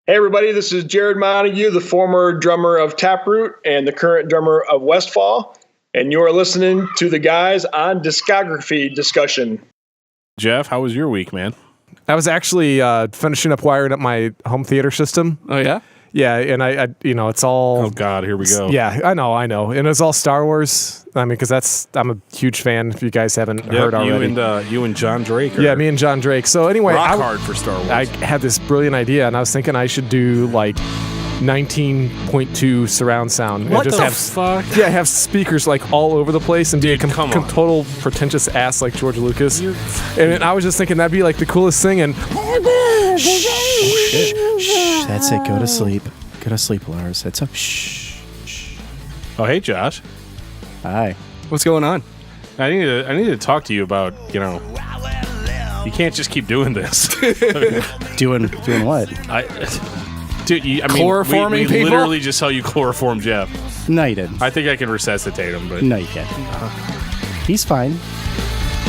Hey everybody, this is Jarrod Montague, the former drummer of Taproot and the current drummer of Westfall, and you're listening to the guys on Discography Discussion. Jeff, how was your week, man? I was actually finishing up wiring up my home theater system. Oh, yeah? Yeah, and I it's all... Oh, God, here we go. Yeah, I know. And it's all Star Wars. I mean, because I'm a huge fan, if you guys haven't heard already. You and John Drake. Yeah, me and John Drake. So anyway... Rock hard for Star Wars. I had this brilliant idea, and I was thinking I should do, 19.2 surround sound. What and just the have, fuck? Yeah, have speakers, all over the place and be a total pretentious ass like George Lucas. And I was just thinking that'd be, the coolest thing, and... Shh. That's it. Go to sleep. Go to sleep, Lars. That's up. Shh. Oh, hey, Josh. Hi. What's going on? I need to talk to you about, you can't just keep doing this. Doing what? Dude, Chloroforming we people? literally just saw you chloroform Jeff. No, you didn't. I think I can resuscitate him, but... No, you can't. He's fine.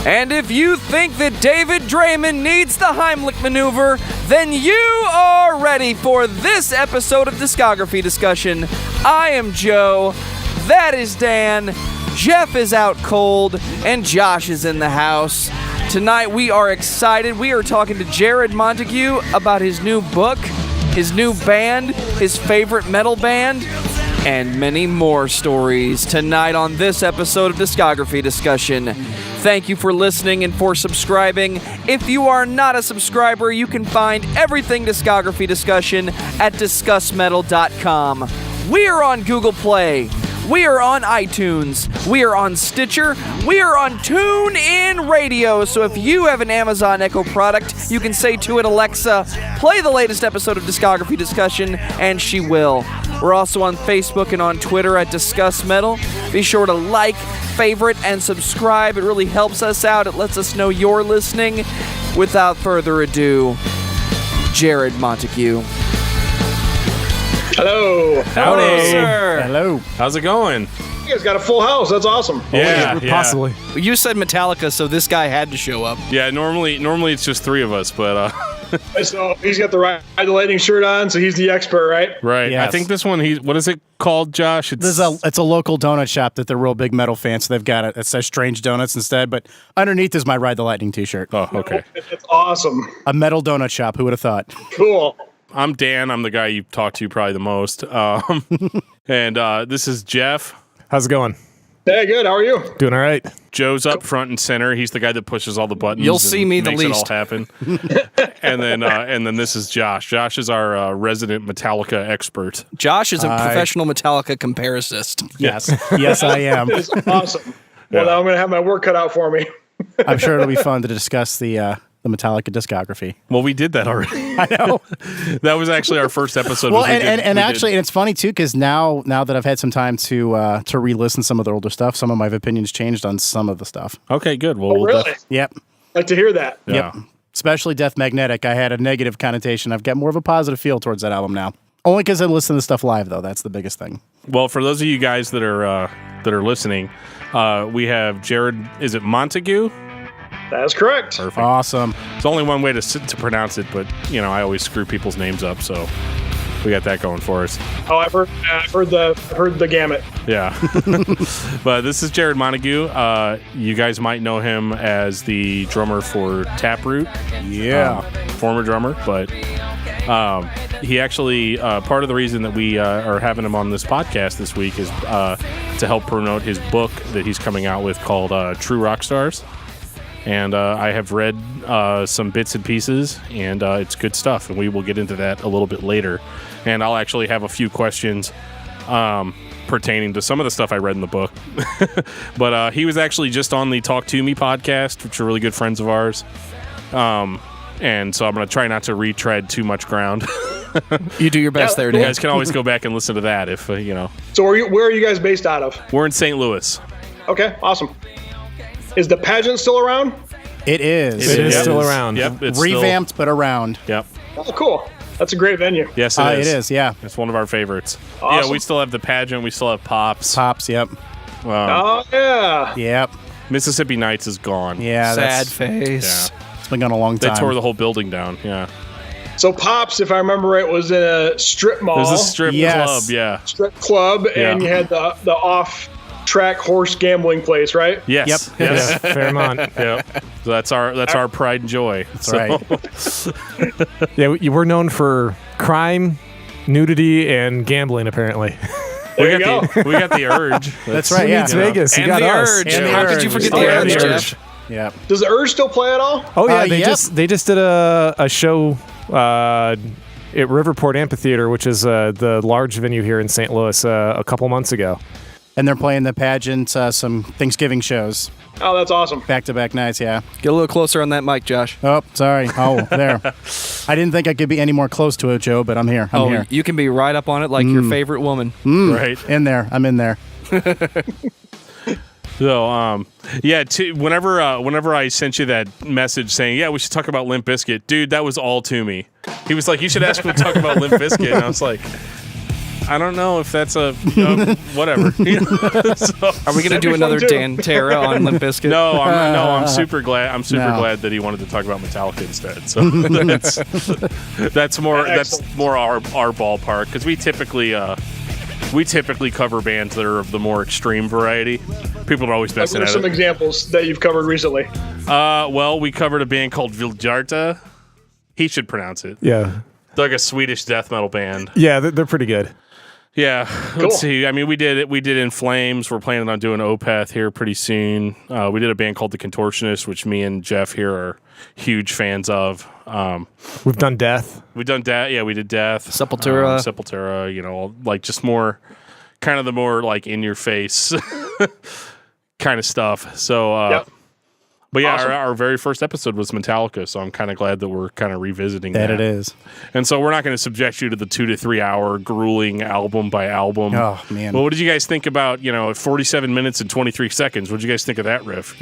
And if you think that David Draymond needs the Heimlich maneuver, then you are ready for this episode of Discography Discussion. I am Joe. That is Dan. Jeff is out cold, and Josh is in the house. Tonight we are excited. We are talking to Jarrod Montague about his new book, his new band, his favorite metal band, and many more stories tonight on this episode of Discography Discussion. Thank you for listening and for subscribing. If you are not a subscriber, you can find everything Discography Discussion at discussmetal.com. We are on Google Play. We are on iTunes. We are on Stitcher. We are on TuneIn Radio. So if you have an Amazon Echo product, you can say to it, Alexa, play the latest episode of Discography Discussion, and she will. We're also on Facebook and on Twitter at Discuss Metal. Be sure to like, favorite, and subscribe. It really helps us out. It lets us know you're listening. Without further ado, Jarrod Montague. Hello. Howdy. Hello, sir. Hello. How's it going? You guys got a full house. That's awesome. Yeah. Possibly. You said Metallica, so this guy had to show up. Yeah, normally it's just three of us, but... So he's got the Ride the Lightning shirt on, so he's the expert, right? Right. Yes. I think this one, what is it called, Josh? It's a local donut shop that they're real big metal fans, so they've got it. It says Strange Donuts instead, but underneath is my Ride the Lightning t-shirt. Oh, okay. It's awesome. A metal donut shop. Who would have thought? Cool. I'm Dan. I'm the guy you talk to probably the most. And this is Jeff. How's it going? Hey, good. How are you? Doing all right. Joe's up front and center. He's the guy that pushes all the buttons. You'll see me the makes least. It all happen. and then this is Josh. Josh is our resident Metallica expert. Josh is a professional Metallica comparist. Yes. Yes, I am. It's awesome. Well, now I'm going to have my work cut out for me. I'm sure it'll be fun to discuss the Metallica discography. Well, we did that already. I know. That was actually our first episode. Well, and it's funny too, because now that I've had some time to re-listen some of the older stuff, some of my opinions changed on some of the stuff. Okay, good. Well, Oh, really? Yep. Like to hear that. Yeah. Yep. Especially Death Magnetic. I had a negative connotation. I've got more of a positive feel towards that album now. Only because I listen to stuff live, though. That's the biggest thing. Well, for those of you guys that are listening, we have Jarrod. Is it Montague? That's correct. Perfect. Awesome. There's only one way to pronounce it, but I always screw people's names up, so we got that going for us. Oh, I've heard the gamut. Yeah. But this is Jarrod Montague. You guys might know him as the drummer for Taproot. Yeah. Former drummer, but he actually, part of the reason that we are having him on this podcast this week is to help promote his book that he's coming out with called True Rockstars. And I have read some bits and pieces, and it's good stuff. And we will get into that a little bit later. And I'll actually have a few questions pertaining to some of the stuff I read in the book. But he was actually just on the Talk To Me podcast, which are really good friends of ours. And so I'm going to try not to retread too much ground. You do your best there, You Dan. guys can always go back and listen to that if, So where are you guys based out of? We're in St. Louis. Okay, awesome. Is the pageant still around? It is. It is still around. Yep. It's Revamped, but around. Yep. Oh, cool. That's a great venue. Yes, it is. It is, yeah. It's one of our favorites. Awesome. Yeah, we still have the pageant. We still have Pops. Pops, yep. Oh, yeah. Yep. Mississippi Nights is gone. Yeah, Sad that's face. Yeah. it's been gone a long They time. tore the whole building down. Yeah. So Pops, if I remember right, was in a strip mall. There's a strip club, yeah. Strip club, and you had the off-track horse gambling place, right? Yes. Yep. Yes. Yeah, Fairmont. Yep. So that's our pride and joy. That's right. Yeah, we're known for crime, nudity, and gambling. Apparently. There you go. We got the Urge. That's right. Yeah. It's Vegas. You And got the us. Urge. And the How Urge. could you forget Oh, the yeah, Urge, the Jeff? Yeah. Does the Urge still play at all? Oh yeah, Yep. they just did a show at Riverport Amphitheater, which is the large venue here in St. Louis, a couple months ago. And they're playing the pageant, some Thanksgiving shows, Oh, that's awesome. back-to-back nights. Yeah. Get a little closer on that mic, Josh. Oh, sorry. Oh, there. I didn't think I could be any more close to it, Joe, but I'm here. I'm here. You can be right up on it like your favorite woman. Right. In there. I'm in there. So, yeah. Whenever I sent you that message saying, "Yeah, we should talk about Limp Bizkit," dude, that was all to me. He was like, "You should ask him to talk about Limp Bizkit," and I was like, "I don't know if that's a whatever." So, Are we going to do another Dan Terra on Limp Bizkit? no, I'm super glad. I'm super glad that he wanted to talk about Metallica instead. So that's more our ballpark, because we typically cover bands that are of the more extreme variety. People are always What besting are at some it. examples that you've covered recently? Well, we covered a band called Viljarta. He should pronounce it. Yeah, Like a Swedish death metal band. yeah, they're pretty good. Yeah, Cool. let's see. I mean, we did it. We did In Flames. We're planning on doing Opeth here pretty soon. We did a band called The Contortionists, which me and Jeff here are huge fans of. We've done Death. We've done Death. Yeah, we did Death. Sepultura. Sepultura. You know, like just more, kind of the more like in your face kind of stuff. So, Yep. but yeah, Awesome. our very first episode was Metallica, so I'm kind of glad that we're kind of revisiting that. That it is. And so we're not going to subject you to the 2 to 3 hour grueling album by album. Oh, man. Well, what did you guys think about, 47 minutes and 23 seconds? What did you guys think of that riff?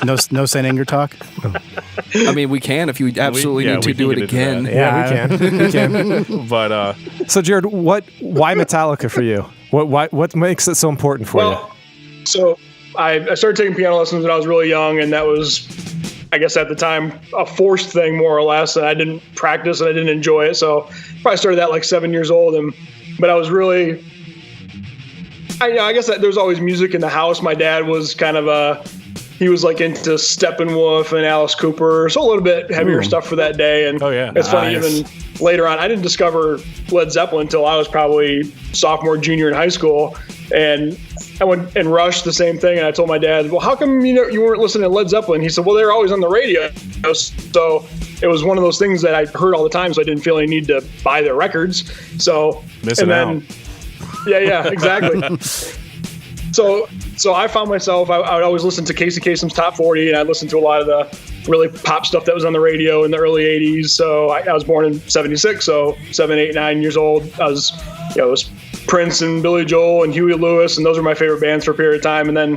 No Saint Anger talk? I mean, we can if you absolutely need to we do can it get into again. that. Yeah, we can. We can. But So, Jared, why Metallica for you? What makes it so important for you? Well, so I started taking piano lessons when I was really young, and that was, I guess at the time, a forced thing more or less. And I didn't practice and I didn't enjoy it. So probably started that like 7 years old. But I was really, I guess that there's always music in the house. My dad was kind of he was like into Steppenwolf and Alice Cooper, so a little bit heavier stuff for that day. And Oh, yeah. it's funny, Nice. even later on, I didn't discover Led Zeppelin until I was probably sophomore, junior in high school. And I went and Rush, the same thing. And I told my dad, well, how come you weren't listening to Led Zeppelin? He said, well, they were always on the radio. So it was one of those things that I heard all the time, so I didn't feel any need to buy their records. So Missing out. Yeah, exactly. So I found myself, I would always listen to Casey Kasem's Top 40, and I'd listen to a lot of the really pop stuff that was on the radio in the early 80s. So I was born in 76, so 7, 8, 9 years old. It was Prince and Billy Joel and Huey Lewis, and those were my favorite bands for a period of time. And then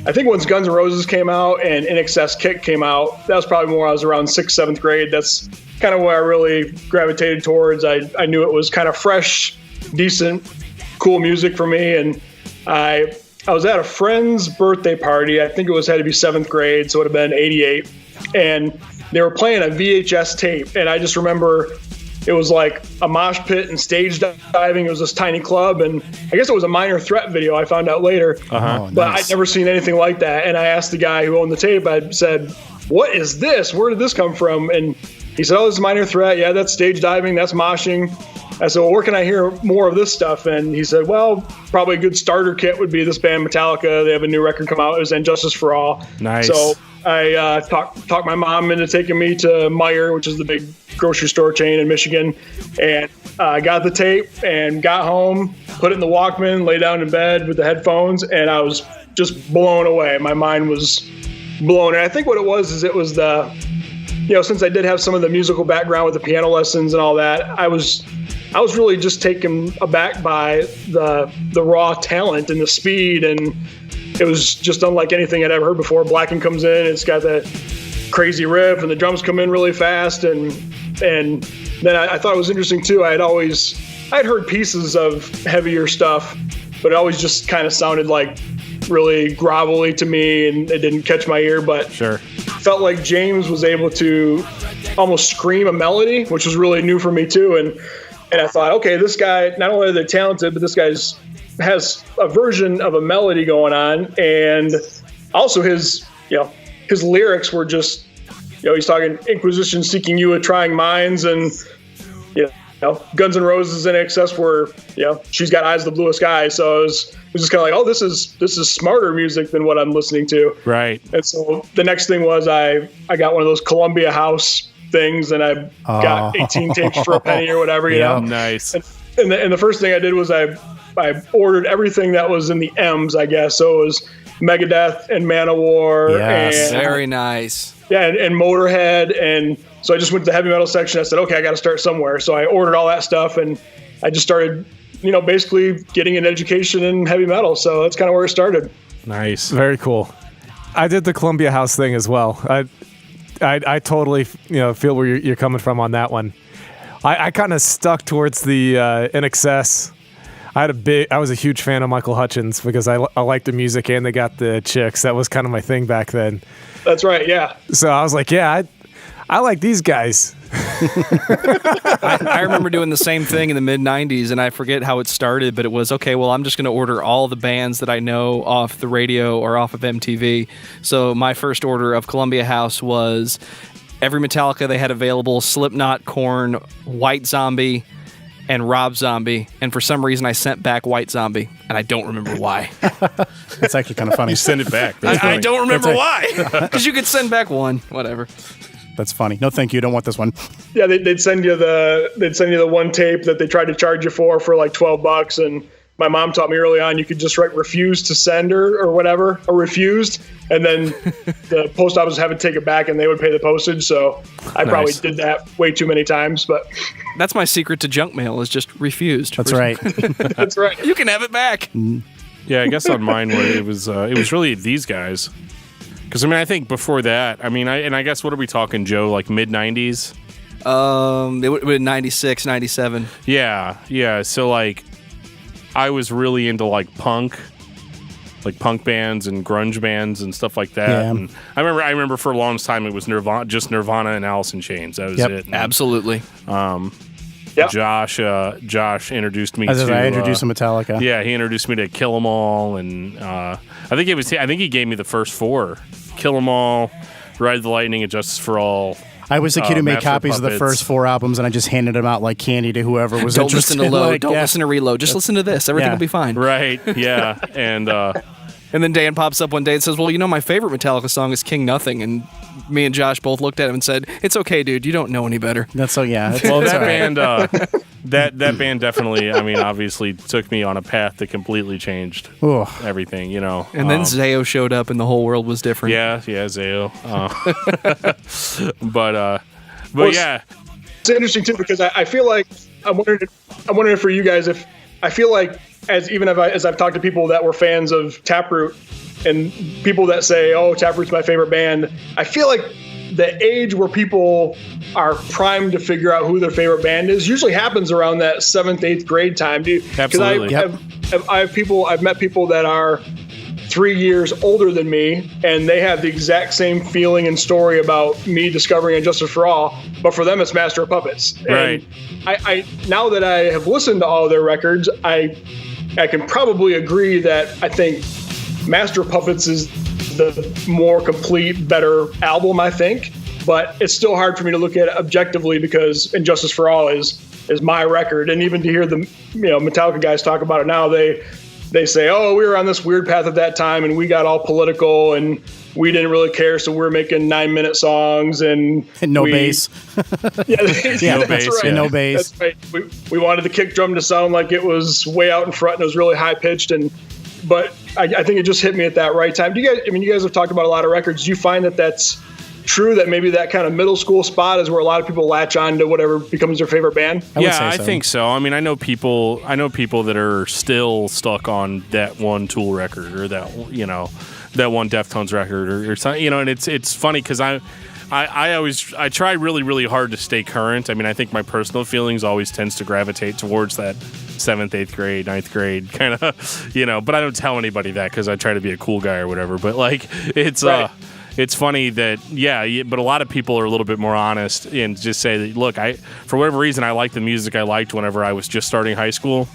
I think once Guns N' Roses came out and In Excess Kick came out, that was probably more, I was around 6th, 7th grade. That's kind of where I really gravitated towards. I knew it was kind of fresh, decent, cool music for me. And I was at a friend's birthday party. I think it had to be 7th grade, so it would have been 88. And they were playing a VHS tape. And I just remember it was like a mosh pit and stage diving. It was this tiny club. And I guess it was a Minor Threat video, I found out later. Oh, But nice. I'd never seen anything like that. And I asked the guy who owned the tape, I said, what is this? Where did this come from? And he said, oh, this is Minor Threat. Yeah, that's stage diving. That's moshing. I said, well, where can I hear more of this stuff? And he said, well, probably a good starter kit would be this band Metallica. They have a new record come out. It was Injustice for All. Nice. So I talked my mom into taking me to Meijer, which is the big grocery store chain in Michigan. And I got the tape and got home, put it in the Walkman, lay down in bed with the headphones, and I was just blown away. My mind was blown. And I think what it was since I did have some of the musical background with the piano lessons and all that, I was really just taken aback by the raw talent and the speed, and it was just unlike anything I'd ever heard before. Blacken comes in, it's got that crazy riff, and the drums come in really fast, and then I thought it was interesting too. I'd heard pieces of heavier stuff, but it always just kind of sounded like really grovelly to me, and it didn't catch my ear. But Sure. felt like James was able to almost scream a melody, which was really new for me too. And I thought, okay, this guy, not only are they talented, but this guy's has a version of a melody going on, and also his lyrics were just, he's talking Inquisition seeking you with trying minds, and Guns N' Roses in excess were, she's got eyes of the bluest sky. So it was just kind of like, oh, this is smarter music than what I'm listening to. Right. And so the next thing was I got one of those Columbia House things, and I got 18 tapes for a penny or whatever, you know. Nice. And the first thing I did was I ordered everything that was in the M's, I guess. So it was Megadeth and Manowar. Yes. And, Very nice. yeah, and Motorhead. And so I just went to the heavy metal section. I said, okay, I got to start somewhere. So I ordered all that stuff, and I just started, basically getting an education in heavy metal. So that's kind of where it started. Nice. Very cool. I did the Columbia House thing as well. I totally feel where you're coming from on that one. I kind of stuck towards the In Excess. I was a huge fan of Michael Hutchence because I liked the music and they got the chicks. That was kind of my thing back then. That's right, yeah. So I was like, yeah, I like these guys. I remember doing the same thing in the mid-'90s, and I forget how it started, but it was, okay, well, I'm just going to order all the bands that I know off the radio or off of MTV. So my first order of Columbia House was every Metallica they had available, Slipknot, Korn, White Zombie, and Rob Zombie. And for some reason, I sent back White Zombie, and I don't remember why. It's actually kind of funny. You send it back. I don't remember why. Because you could send back one, whatever. That's funny. No, thank you. Don't want this one. Yeah, they'd send you the one tape that they tried to charge you for like $12, and my mom taught me early on you could just write refused to send or whatever, or refused, and then the post office would have to take it back and they would pay the postage. So I probably did that way too many times, but that's my secret to junk mail, is just refused. That's right. That's right. You can have it back. Yeah, I guess on mine it was really these guys. Because, I think before that, I guess, what are we talking, Joe, like mid-'90s? It would have been 96, 97. Yeah. So, like, I was really into, like punk bands and grunge bands and stuff like that. Yeah. And I remember for a long time it was Nirvana and Alice in Chains. That was it. And, absolutely. Josh introduced me to... I introduced him to Metallica. Yeah, he introduced me to Kill 'Em All, and I think he gave me the first four. Kill 'Em All, Ride the Lightning, and Justice for All. I was the kid who made Master copies of the first four albums, and I just handed them out like candy to whoever was Don't interested. listen to Load. Like, Don't listen to Reload. Just listen to this. Everything will be fine. Right, yeah. And then Dan pops up one day and says, well, my favorite Metallica song is King Nothing. And me and Josh both looked at him and said, it's okay, dude. You don't know any better. That's so, yeah. Well, that band, that band definitely, obviously took me on a path that completely changed everything, And then Zayo showed up and the whole world was different. Yeah, Zayo. Well, yeah. It's interesting too, because I feel like I'm wondering for you guys, if I feel like as I've talked to people that were fans of Taproot and people that say, oh, Taproot's my favorite band, I feel like the age where people are primed to figure out who their favorite band is usually happens around that 7th, 8th grade time. Absolutely. I've met people that are 3 years older than me, and they have the exact same feeling and story about me discovering Injustice for All, but for them it's Master of Puppets. Right. And I now that I have listened to all of their records, I can probably agree that I think Master of Puppets is the more complete, better album, I think, but it's still hard for me to look at it objectively because Injustice for All is my record, and even to hear the Metallica guys talk about it now, they say, oh, we were on this weird path at that time and we got all political and we didn't really care, so we're making 9-minute songs and no bass. No bass. Right. And no bass. That's right. We wanted the kick drum to sound like it was way out in front and it was really high pitched, but I think it just hit me at that right time. You guys have talked about a lot of records. Do you find that that's true, that maybe that kind of middle school spot is where a lot of people latch on to whatever becomes their favorite band? I think so. I know people that are still stuck on that one Tool record or that one Deftones record or something, and it's funny because I try really, really hard to stay current. I think my personal feelings always tends to gravitate towards that 7th, 8th grade, 9th grade kind of, but I don't tell anybody that because I try to be a cool guy or whatever. But like, it's, right. it's funny that but a lot of people are a little bit more honest and just say that, look, for whatever reason I like the music I liked whenever I was just starting high school,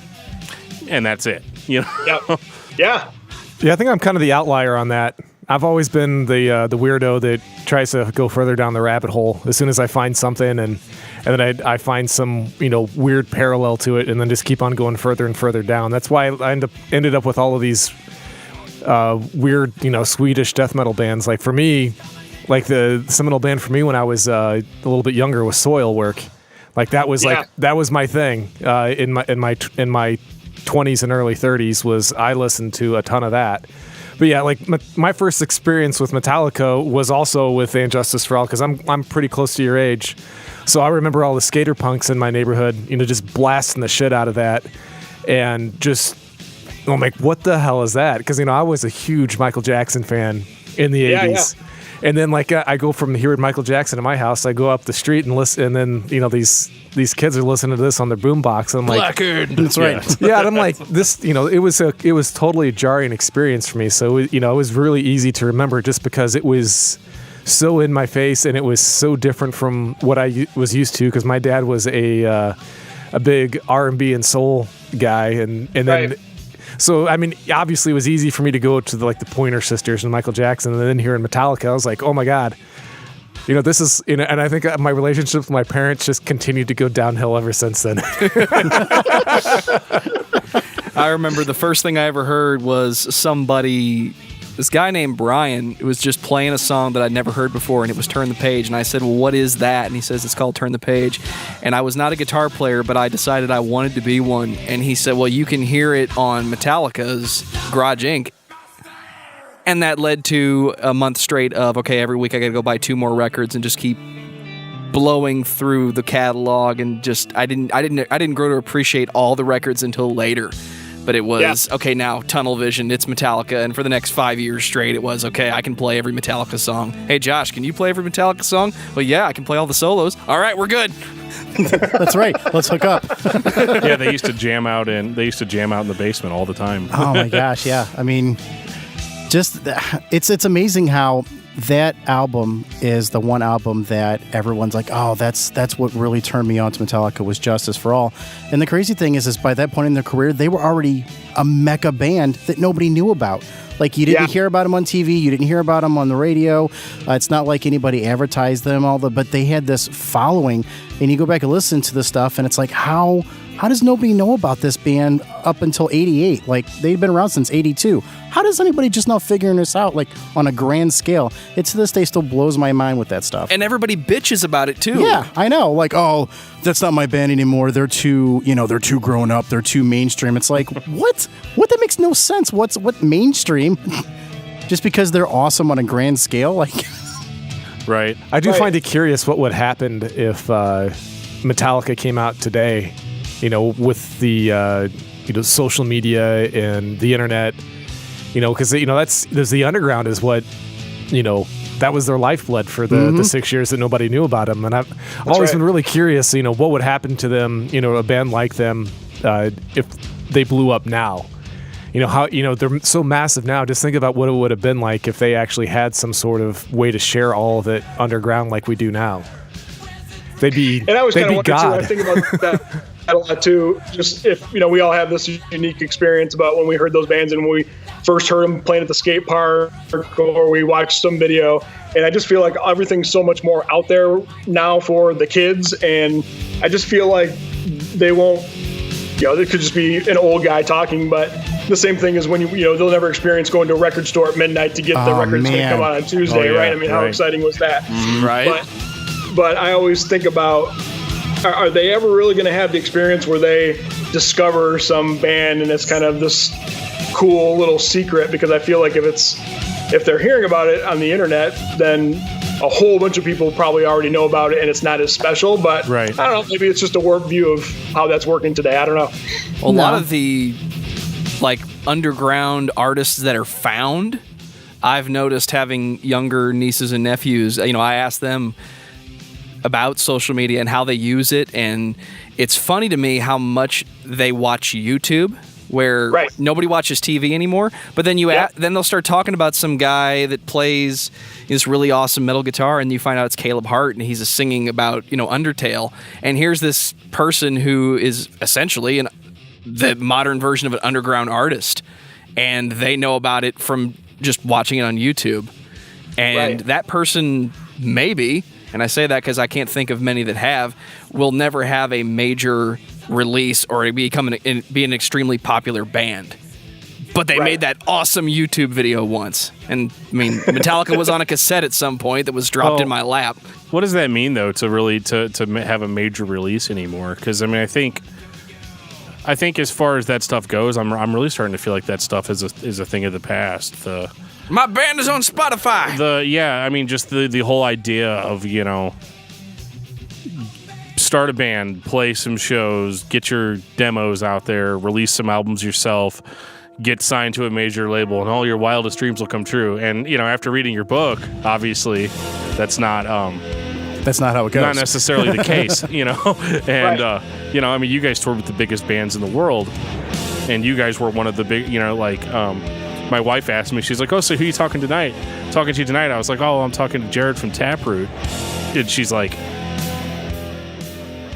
and that's it. You know? Yeah. Yeah, I think I'm kind of the outlier on that. I've always been the weirdo that tries to go further down the rabbit hole as soon as I find something, and then I find some weird parallel to it, and then just keep on going further and further down. That's why I ended up with all of these weird Swedish death metal bands. Like for me, like the seminal band for me when I was a little bit younger was Soilwork. Like that was that was my thing in my 20s and early 30s. Was I listened to a ton of that. But yeah, like my first experience with Metallica was also with And Justice for All, because I'm pretty close to your age, so I remember all the skater punks in my neighborhood, just blasting the shit out of that, and just I'm like, what the hell is that? Because I was a huge Michael Jackson fan in the 80s. Yeah. And then I go from hearing Michael Jackson in my house, I go up the street and listen, and then these kids are listening to this on their boombox, and I'm like, Blackguard. That's right. Yeah, and I'm like, this, it was totally a jarring experience for me. So it was really easy to remember just because it was so in my face, and it was so different from what I was used to, because my dad was a big R&B and soul guy, and then. Right. So, I mean, obviously it was easy for me to go to the Pointer Sisters and Michael Jackson, and then hearing Metallica, I was like, oh my God. This is, and I think my relationship with my parents just continued to go downhill ever since then. I remember the first thing I ever heard was this guy named Brian was just playing a song that I'd never heard before, and it was Turn the Page. And I said, well, what is that? And he says, it's called Turn the Page. And I was not a guitar player, but I decided I wanted to be one. And he said, well, you can hear it on Metallica's Garage Inc. And that led to a month straight of, okay, every week I got to go buy 2 more records and just keep blowing through the catalog. And just, I didn't grow to appreciate all the records until later. But it was, okay, now, tunnel vision, it's Metallica. And for the next 5 years straight, it was, okay, I can play every Metallica song. Hey, Josh, can you play every Metallica song? Well, yeah, I can play all the solos. All right, we're good. That's right. Let's hook up. Yeah, they used to jam out in the basement all the time. Oh, my gosh, yeah. I mean, just, it's amazing how that album is the one album that everyone's like, oh, that's what really turned me on to Metallica was Justice for All. And the crazy thing is by that point in their career, they were already a mecha band that nobody knew about. Like, you didn't hear about them on TV, you didn't hear about them on the radio. It's not like anybody advertised them, but they had this following. And you go back and listen to the stuff, and it's like, how does nobody know about this band up until 88? Like, they've been around since 82. How does anybody just now figuring this out, like, on a grand scale? It to this day still blows my mind with that stuff. And everybody bitches about it, too. Yeah, I know. Like, oh, that's not my band anymore. They're too grown up. They're too mainstream. It's like, what? What? That makes no sense. What mainstream? Just because they're awesome on a grand scale? Like, right. I do find it curious what would happen if Metallica came out today, with the social media and the internet, because there's the underground is what, that was their lifeblood for the 6 years that nobody knew about them. And I've always been really curious, what would happen to them, a band like them, if they blew up now. How they're so massive now. Just think about what it would have been like if they actually had some sort of way to share all of it underground like we do now. They'd be God. And I was kind of wondering too. I think about that a lot too. Just if we all have this unique experience about when we heard those bands and when we first heard them playing at the skate park or we watched some video. And I just feel like everything's so much more out there now for the kids, and I just feel like they won't. It could just be an old guy talking, but the same thing is when they'll never experience going to a record store at midnight to get the records that come out on Tuesday, right? I mean, how exciting was that? Right. But I always think about, are they ever really going to have the experience where they discover some band and it's kind of this cool little secret? Because I feel like if they're hearing about it on the internet, then a whole bunch of people probably already know about it and it's not as special. But I don't know, maybe it's just a work view of how that's working today. I don't know. A lot of the underground artists that are found, I've noticed having younger nieces and nephews, I ask them about social media and how they use it, and it's funny to me how much they watch YouTube where nobody watches TV anymore. But then then they'll start talking about some guy that plays this really awesome metal guitar, and you find out it's Caleb Hart, and he's singing about Undertale. And here's this person who is essentially the modern version of an underground artist, and they know about it from just watching it on YouTube. And that person maybe, and I say that because I can't think of many that will never have a major release or be an extremely popular band. But they made that awesome YouTube video once. And I mean, Metallica was on a cassette at some point that was dropped in my lap. What does that mean, though, to really to have a major release anymore? Because I mean, I think as far as that stuff goes, I'm really starting to feel like that stuff is a thing of the past. My band is on Spotify. I mean, just the whole idea of start a band, play some shows, get your demos out there, release some albums yourself, get signed to a major label, and all your wildest dreams will come true. And after reading your book, obviously, that's not how it goes. Not necessarily the case, And I mean, you guys toured with the biggest bands in the world, and you guys were one of the big, my wife asked me, she's like, "Oh, so who are you talking to tonight?" I was like, "Oh, I'm talking to Jarrod from Taproot." And she's like,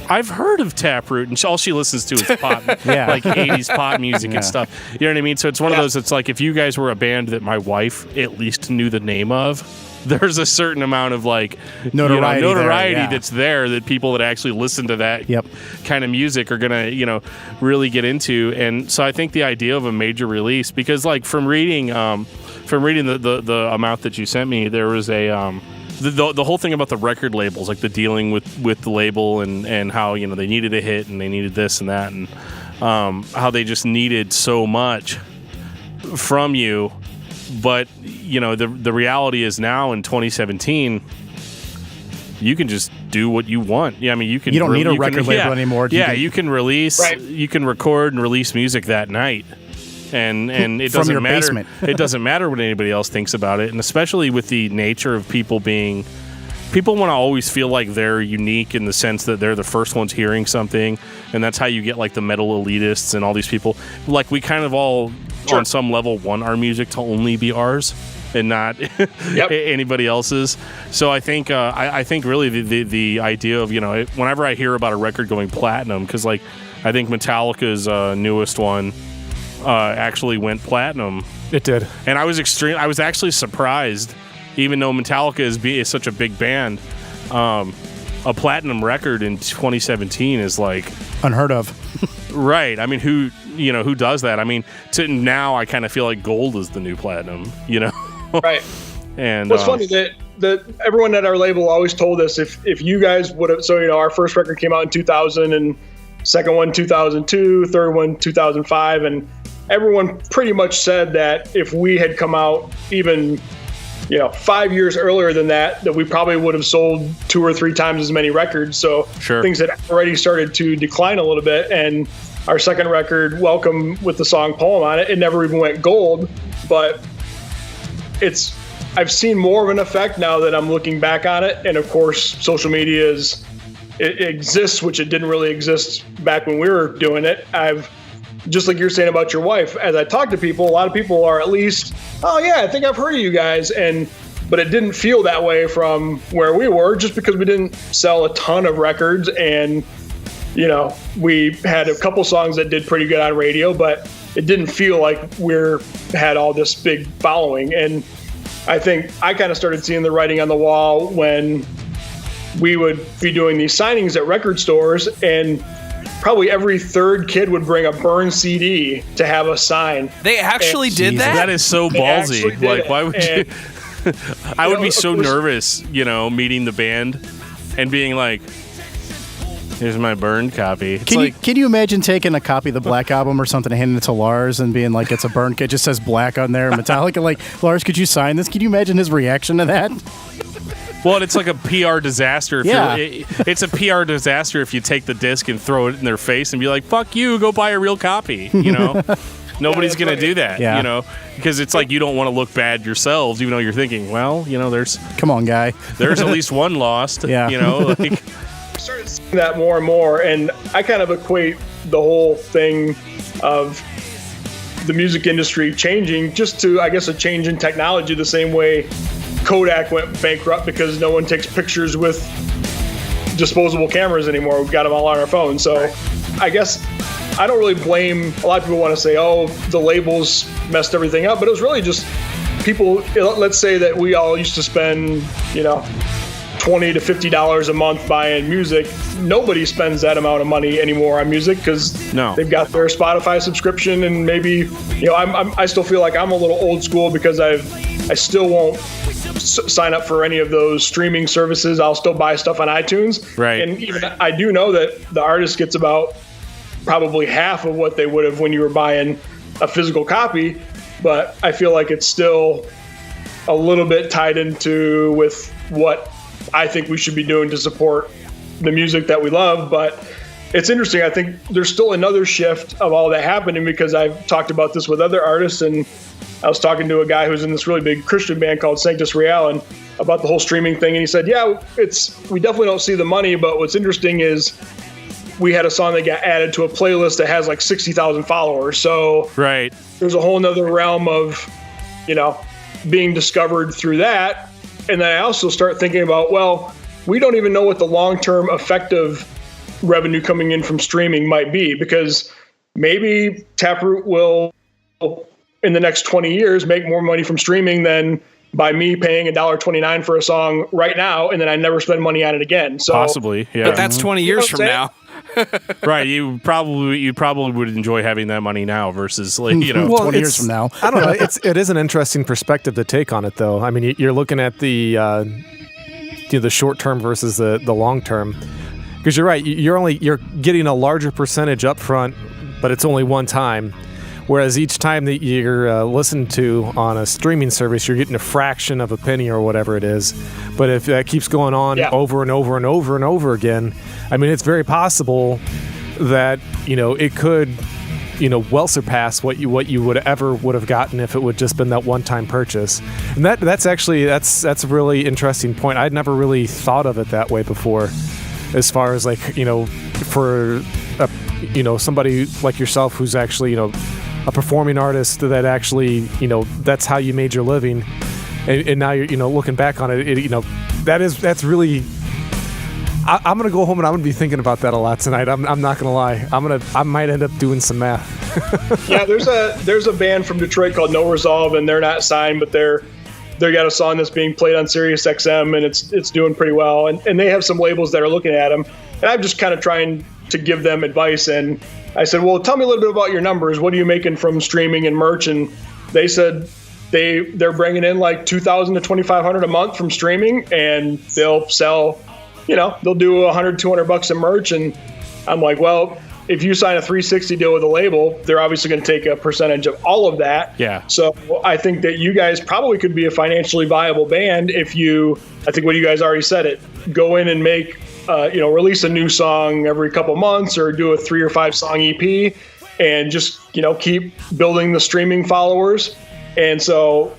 "I've heard of Taproot," and all she listens to is pop, like 80s pop music and stuff. You know what I mean? So it's one of those. It's like if you guys were a band that my wife at least knew the name of, there's a certain amount of notoriety that's there that people that actually listen to that kind of music are gonna really get into. And so I think the idea of a major release, because like from reading the amount that you sent me, there was a the whole thing about the record labels, like the dealing with the label and how they needed a hit and they needed this and that, and how they just needed so much from you. But the reality is now in 2017, you can just do what you want. Yeah, I mean, you don't need a record label anymore. You can release, you can record and release music that night, and it doesn't matter. Basement. It doesn't matter what anybody else thinks about it, and especially with the nature of people want to always feel like they're unique in the sense that they're the first ones hearing something, and that's how you get like the metal elitists and all these people. Like we kind of all on some level want our music to only be ours and not anybody else's. So I think really the idea of whenever I hear about a record going platinum, because like I think Metallica's newest one actually went platinum. It did, and I was actually surprised, even though Metallica is such a big band. A platinum record in 2017 is like unheard of. Right. I mean, who does that? I mean, now I kind of feel like gold is the new platinum, Right. And what's funny that everyone at our label always told us if you guys would have, our first record came out in 2000 and second one 2002, third one 2005, and everyone pretty much said that if we had come out even 5 years earlier than that we probably would have sold 2 or 3 times as many records. So things had already started to decline a little bit. And our second record, Welcome, with the song Poem on it never even went gold. But I've seen more of an effect now that I'm looking back on it. And of course, social media it exists, which it didn't really exist back when we were doing it. Just like you're saying about your wife, as I talk to people, a lot of people are at least, "Oh yeah, I think I've heard of you guys," but it didn't feel that way from where we were, just because we didn't sell a ton of records, and we had a couple songs that did pretty good on radio, but it didn't feel like had all this big following. And I think I kind of started seeing the writing on the wall when we would be doing these signings at record stores, and probably every third kid would bring a burned CD to have us sign. They actually did that? That is so ballsy. Like, why would you? I would be so nervous, meeting the band and being like, "Here's my burned copy." Can you imagine taking a copy of the Black Album or something and handing it to Lars and being like, "It's a burned kit, it just says Black on there, Metallica." Like, "Lars, could you sign this?" Can you imagine his reaction to that? Well, it's like a PR disaster. It's a PR disaster if you take the disc and throw it in their face and be like, "Fuck you, go buy a real copy." Nobody's going to do that, because it's like you don't want to look bad yourselves, even though you're thinking, well, there's... Come on, guy. There's at least one lost, I started seeing that more and more, and I kind of equate the whole thing of the music industry changing just to, I guess, a change in technology, the same way Kodak went bankrupt because no one takes pictures with disposable cameras anymore. We've got them all on our phones. So I guess I don't really blame, a lot of people want to say, oh, the labels messed everything up, but it was really just people. Let's say that we all used to spend, $20 to $50 a month buying music. Nobody spends that amount of money anymore on music because they've got their Spotify subscription, and maybe I still feel like I'm a little old school because I still won't sign up for any of those streaming services. I'll still buy stuff on iTunes, right? And even I do know that the artist gets about probably half of what they would have when you were buying a physical copy, but I feel like it's still a little bit tied into with what I think we should be doing to support the music that we love. But it's interesting. I think there's still another shift of all that happening because I've talked about this with other artists, and I was talking to a guy who's in this really big Christian band called Sanctus Real and about the whole streaming thing. And he said, yeah, we definitely don't see the money, but what's interesting is we had a song that got added to a playlist that has like 60,000 followers. So right. There's a whole nother realm of, being discovered through that. And then I also start thinking about, well, we don't even know what the long-term effective revenue coming in from streaming might be, because maybe Taproot will, in the next 20 years, make more money from streaming than by me paying $1.29 for a song right now, and then I never spend money on it again. So possibly, yeah. But that's 20 years from now. Right, you probably would enjoy having that money now versus 20 years from now. I don't know. It is an interesting perspective to take on it, though. I mean, you're looking at the short term versus the long term, because you're right. You're getting a larger percentage up front, but it's only one time. Whereas each time that you're listened to on a streaming service, you're getting a fraction of a penny or whatever it is. But if that keeps going on over and over and over and over again, I mean, it's very possible that it could well surpass what you would have gotten if it would just been that one-time purchase. And that's a really interesting point. I'd never really thought of it that way before, as far as for somebody like yourself who's actually a performing artist that actually, that's how you made your living, and now you're, looking back on it, that's really. I'm gonna go home and I'm gonna be thinking about that a lot tonight. I'm not gonna lie. I might end up doing some math. Yeah, there's a band from Detroit called No Resolve, and they're not signed, but they got a song that's being played on Sirius XM, and it's doing pretty well. And they have some labels that are looking at them, and I'm just kind of trying to give them advice. And I said, well, tell me a little bit about your numbers. What are you making from streaming and merch? And they said they're bringing in like $2,000 to $2,500 a month from streaming, and they'll sell, they'll do $100, $200 in merch. And I'm like, well, if you sign a 360 deal with a label, they're obviously going to take a percentage of all of that. Yeah. So I think that you guys probably could be a financially viable band if I think what you guys already said it, go in and make, release a new song every couple months, or do a 3 or 5 song EP, and just, keep building the streaming followers. And so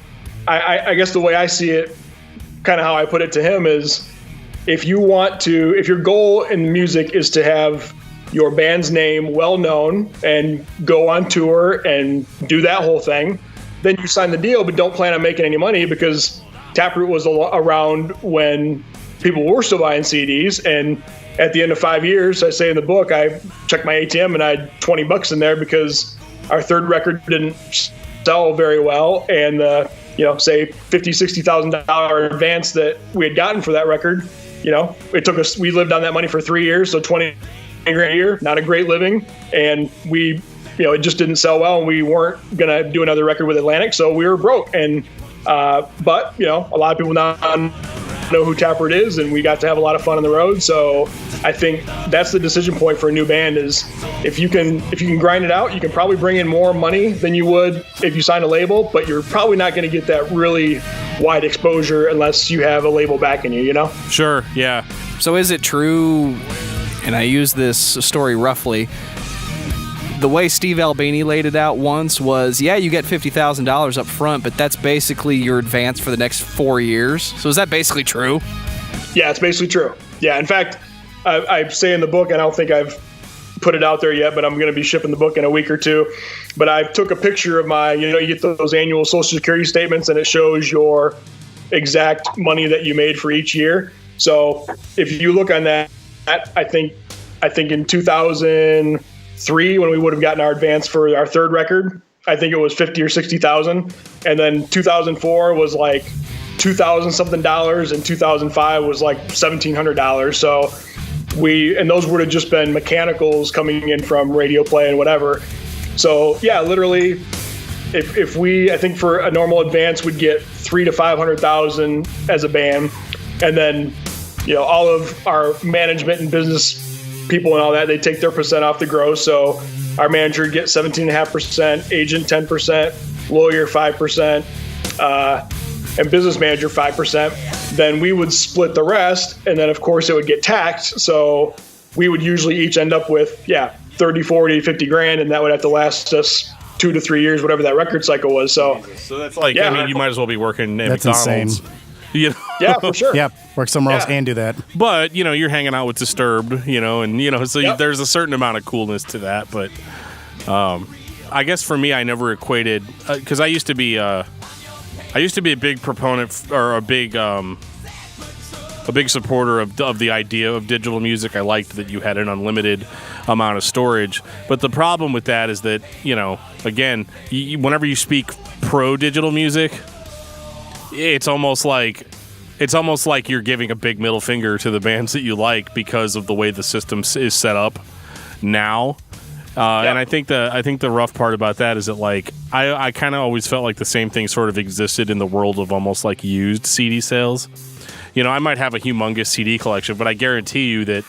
I guess the way I see it, kind of how I put it to him, is if your goal in music is to have your band's name well known and go on tour and do that whole thing, then you sign the deal, but don't plan on making any money, because Taproot was around when people were still buying CDs. And at the end of 5 years, I say in the book, I checked my ATM and I had $20 in there because our third record didn't sell very well. And say $50,000, $60,000 advance that we had gotten for that record, it took us, we lived on that money for 3 years. So $20,000 a year, not a great living. And we, it just didn't sell well, and we weren't going to do another record with Atlantic. So we were broke. And, but a lot of people now know who Taproot is, and we got to have a lot of fun on the road. So I think that's the decision point for a new band, is if you can grind it out, you can probably bring in more money than you would if you signed a label, but you're probably not going to get that really wide exposure unless you have a label backing you, Sure, yeah. So is it true, and I use this story roughly, the way Steve Albini laid it out once was, you get $50,000 up front, but that's basically your advance for the next 4 years. So is that basically true? Yeah, it's basically true. Yeah, in fact, I say in the book, and I don't think I've put it out there yet, but I'm going to be shipping the book in a week or two. But I took a picture of my, you get those annual Social Security statements, and it shows your exact money that you made for each year. So if you look on that, I think in 2003, when we would have gotten our advance for our third record, I think it was $50,000 or $60,000, and then 2004 was like $2,000 something, and 2005 was like $1,700. So and those would have just been mechanicals coming in from radio play and whatever. So yeah, literally, if we, I think for a normal advance, we'd get $300,000 to $500,000 as a band, and then all of our management and business people and all that, they take their percent off the gross. So our manager gets 17.5%, agent 10%, lawyer 5%, and business manager 5%. Then we would split the rest, and then of course it would get taxed. So we would usually each end up with 30, 40, 50 grand, and that would have to last us 2 to 3 years, whatever that record cycle was. So that's like, I mean, you might as well be working at That's McDonald's. insane. Yeah, for sure. Yep, work somewhere else and do that. But you're hanging out with Disturbed, and so there's a certain amount of coolness to that. But I guess for me, I never equated, because I used to be a big proponent or a big supporter of the idea of digital music. I liked that you had an unlimited amount of storage. But the problem with that is that again, whenever you speak pro digital music, it's almost like you're giving a big middle finger to the bands that you like because of the way the system is set up now. And I think the rough part about that is that I kind of always felt like the same thing sort of existed in the world of almost like used CD sales. I might have a humongous CD collection, but I guarantee you that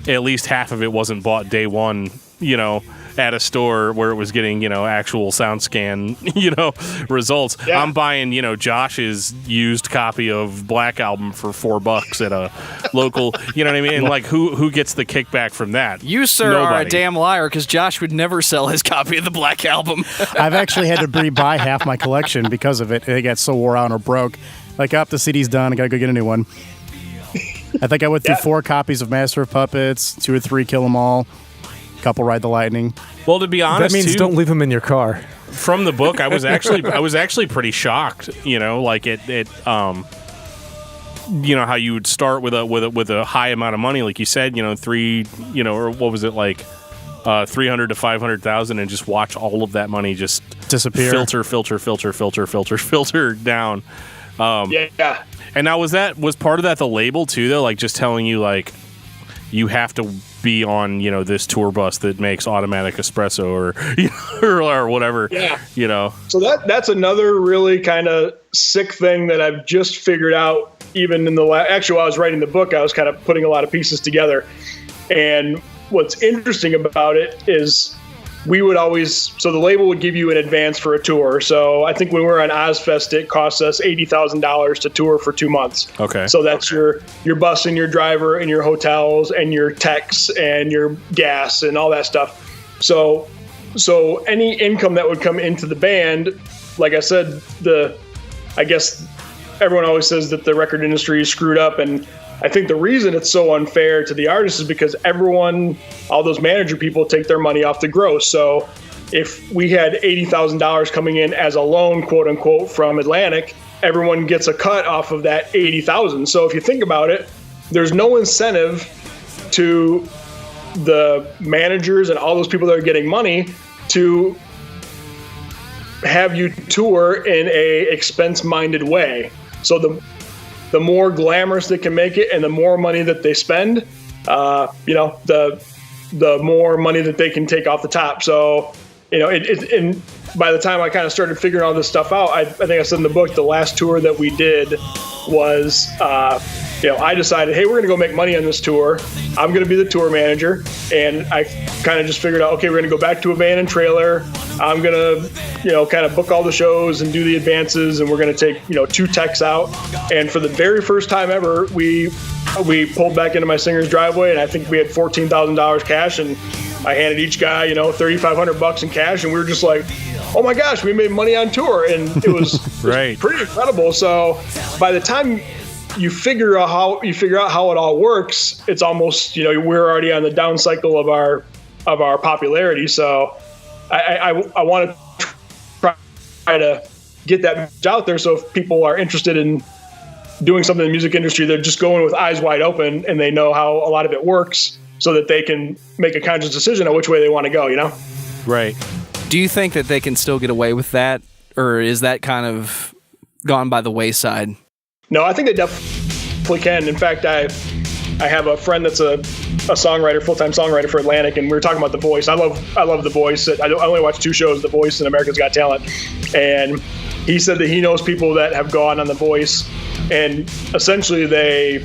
at least half of it wasn't bought day one, at a store where it was getting, actual SoundScan, results. Yeah. I'm buying, Josh's used copy of Black Album for $4 at a local, you know what I mean? And who gets the kickback from that? You, sir, Nobody. are a damn liar, because Josh would never sell his copy of the Black Album. I've actually had to rebuy half my collection because of it. It got so wore out or broke. The CD's done. I got to go get a new one. I think I went through 4 copies of Master of Puppets, 2 or 3 Kill 'Em All, couple Ride the Lightning. Well, to be honest, that means don't leave them in your car. From the book, I was actually pretty shocked. How you would start with a high amount of money, like you said, or what was it like, 300 to 500,000, and just watch all of that money just disappear, filter down. And now was part of that the label too, though, like just telling you you have to be on this tour bus that makes automatic espresso or whatever. So that's another really kind of sick thing that I've just figured out. Even in actually while I was writing the book, I was kind of putting a lot of pieces together. And what's interesting about it is so the label would give you an advance for a tour. So I think when we were on Ozfest, it cost us $80,000 to tour for 2 months. Okay. So that's your bus and your driver and your hotels and your techs and your gas and all that stuff. So any income that would come into the band, like I said, I guess everyone always says that the record industry is screwed up, and I think the reason it's so unfair to the artists is because all those manager people take their money off the gross. So if we had $80,000 coming in as a loan, quote unquote, from Atlantic, everyone gets a cut off of that $80,000. So if you think about it, there's no incentive to the managers and all those people that are getting money to have you tour in a expense-minded way. So the more glamorous they can make it and the more money that they spend, the more money that they can take off the top. So, and by the time I kind of started figuring all this stuff out, I think I said in the book, the last tour that we did was, I decided, hey, we're going to go make money on this tour. I'm going to be the tour manager. And I kind of just figured out, okay, we're going to go back to a van and trailer. I'm going to, kind of book all the shows and do the advances. And we're going to take, 2 techs out. And for the very first time ever, we pulled back into my singer's driveway, and I think we had $14,000 cash. And I handed each guy, $3,500 in cash. And we were just like, oh my gosh, we made money on tour. And it was, right. It was pretty incredible. So by the time you figure out how it all works, it's almost, we're already on the down cycle of our of our popularity. So I want to try to get that message out there. So if people are interested in doing something in the music industry, they're just going with eyes wide open and they know how a lot of it works so that they can make a conscious decision on which way they want to go, you know? Right. Do you think that they can still get away with that, or is that kind of gone by the wayside? No, I think they definitely can. In fact, I have a friend that's a songwriter, full-time songwriter for Atlantic, and we were talking about The Voice. I love The Voice. I only watch 2 shows, The Voice and America's Got Talent. And he said that he knows people that have gone on The Voice, and essentially they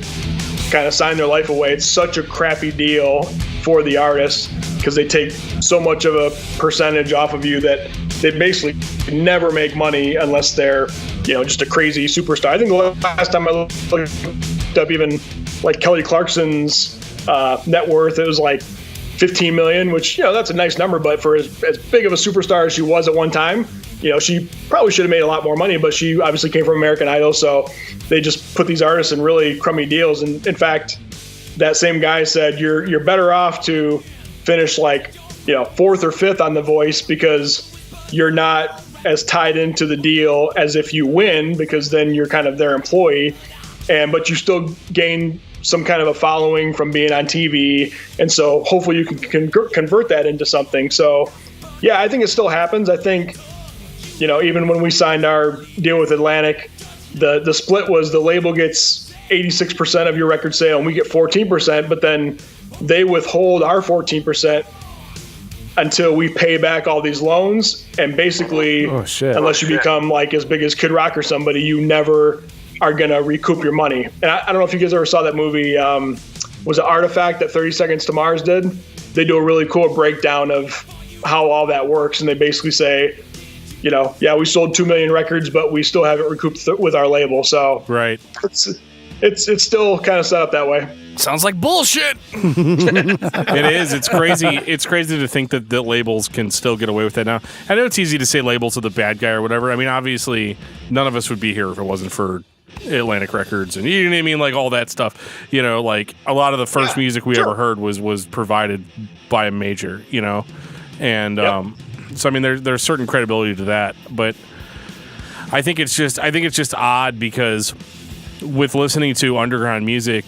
kind of sign their life away. It's such a crappy deal for the artist because they take so much of a percentage off of you that they basically never make money unless they're, just a crazy superstar. I think the last time I looked up even like Kelly Clarkson's net worth, it was like $15 million, which, that's a nice number, but for as big of a superstar as she was at one time, she probably should have made a lot more money, but she obviously came from American Idol, so they just put these artists in really crummy deals. And in fact, that same guy said you're better off to finish like 4th or 5th on The Voice because you're not as tied into the deal as if you win, because then you're kind of their employee, but you still gain some kind of a following from being on TV, and so hopefully you can convert that into something. So yeah, I think it still happens. I think even when we signed our deal with Atlantic, the split was the label gets 86% of your record sale and we get 14%, but then they withhold our 14% until we pay back all these loans. And basically, unless you become like as big as Kid Rock or somebody, you never are going to recoup your money. And I don't know if you guys ever saw that movie, was it Artifact that 30 Seconds to Mars did? They do a really cool breakdown of how all that works. And they basically say, we sold 2 million records, but we still haven't recouped with our label. So right. It's still kind of set up that way. Sounds like bullshit. It is. It's crazy. It's crazy to think that the labels can still get away with that now. I know it's easy to say labels are the bad guy or whatever. I mean, obviously, none of us would be here if it wasn't for Atlantic Records and you know what I mean, like all that stuff. Like a lot of the first music we ever heard was provided by a major. And so I mean, there's certain credibility to that, but I think it's just odd because with listening to underground music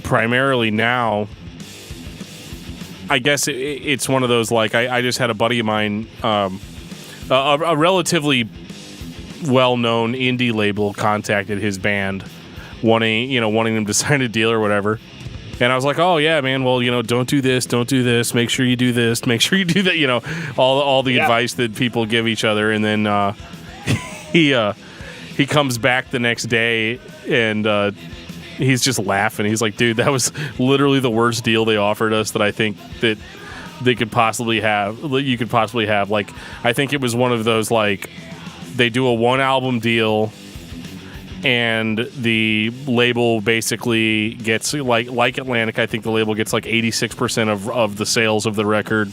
primarily now, I guess it's one of those, like I just had a buddy of mine, a relatively well-known indie label contacted his band wanting them to sign a deal or whatever. And I was like, oh yeah, man, well, don't do this, make sure you do this, make sure you do that, all the advice that people give each other. And then he comes back the next day and he's just laughing. He's like, dude, that was literally the worst deal they offered us that I think that you could possibly have. Like, I think it was one of those, like, they do a 1-album deal and the label basically gets, like Atlantic, I think the label gets like 86% of the sales of the record.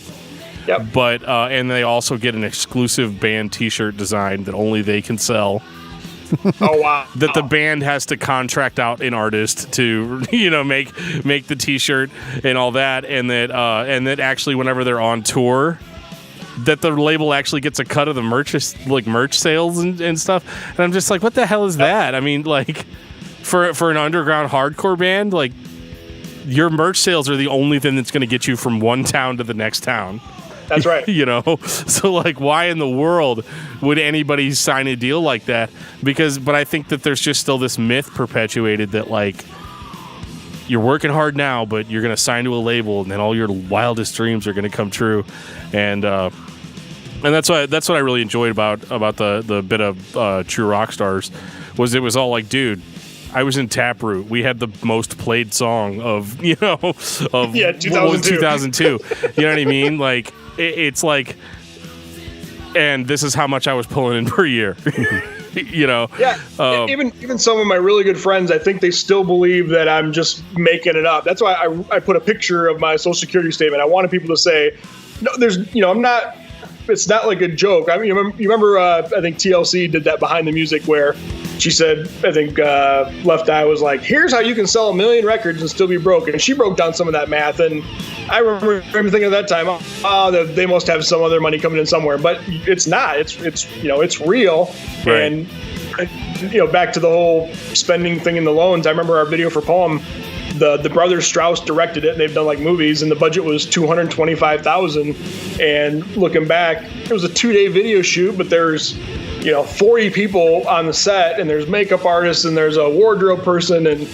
Yep. But and they also get an exclusive band T-shirt design that only they can sell. Oh wow! That the band has to contract out an artist to make the T-shirt and all that, and that actually whenever they're on tour, that the label actually gets a cut of the merch sales and stuff. And I'm just like, what the hell is that? I mean, like for an underground hardcore band, like your merch sales are the only thing that's going to get you from one town to the next town. That's right. So like, why in the world would anybody sign a deal like that? But I think that there's just still this myth perpetuated that like you're working hard now, but you're going to sign to a label, and then all your wildest dreams are going to come true. And that's what I really enjoyed about the bit of True Rockstars was it was all like, dude, I was in Taproot. We had the most played song of 2002. You know what I mean? Like it's like, and this is how much I was pulling in per year. Yeah. Even some of my really good friends, I think they still believe that I'm just making it up. That's why I put a picture of my Social Security statement. I wanted people to say, no, I'm not like a joke. I mean, you remember I think TLC did that Behind the Music where she said, I think Left Eye was like, here's how you can sell 1 million records and still be broke. And she broke down some of that math. And I remember thinking at that time, they must have some other money coming in somewhere. But it's not. It's real. Right. And back to the whole spending thing in the loans. I remember our video for Poem. The brothers Strauss directed it, and they've done like movies, and the budget was $225,000. And looking back, it was a 2-day video shoot, but there's 40 people on the set, and there's makeup artists, and there's a wardrobe person, and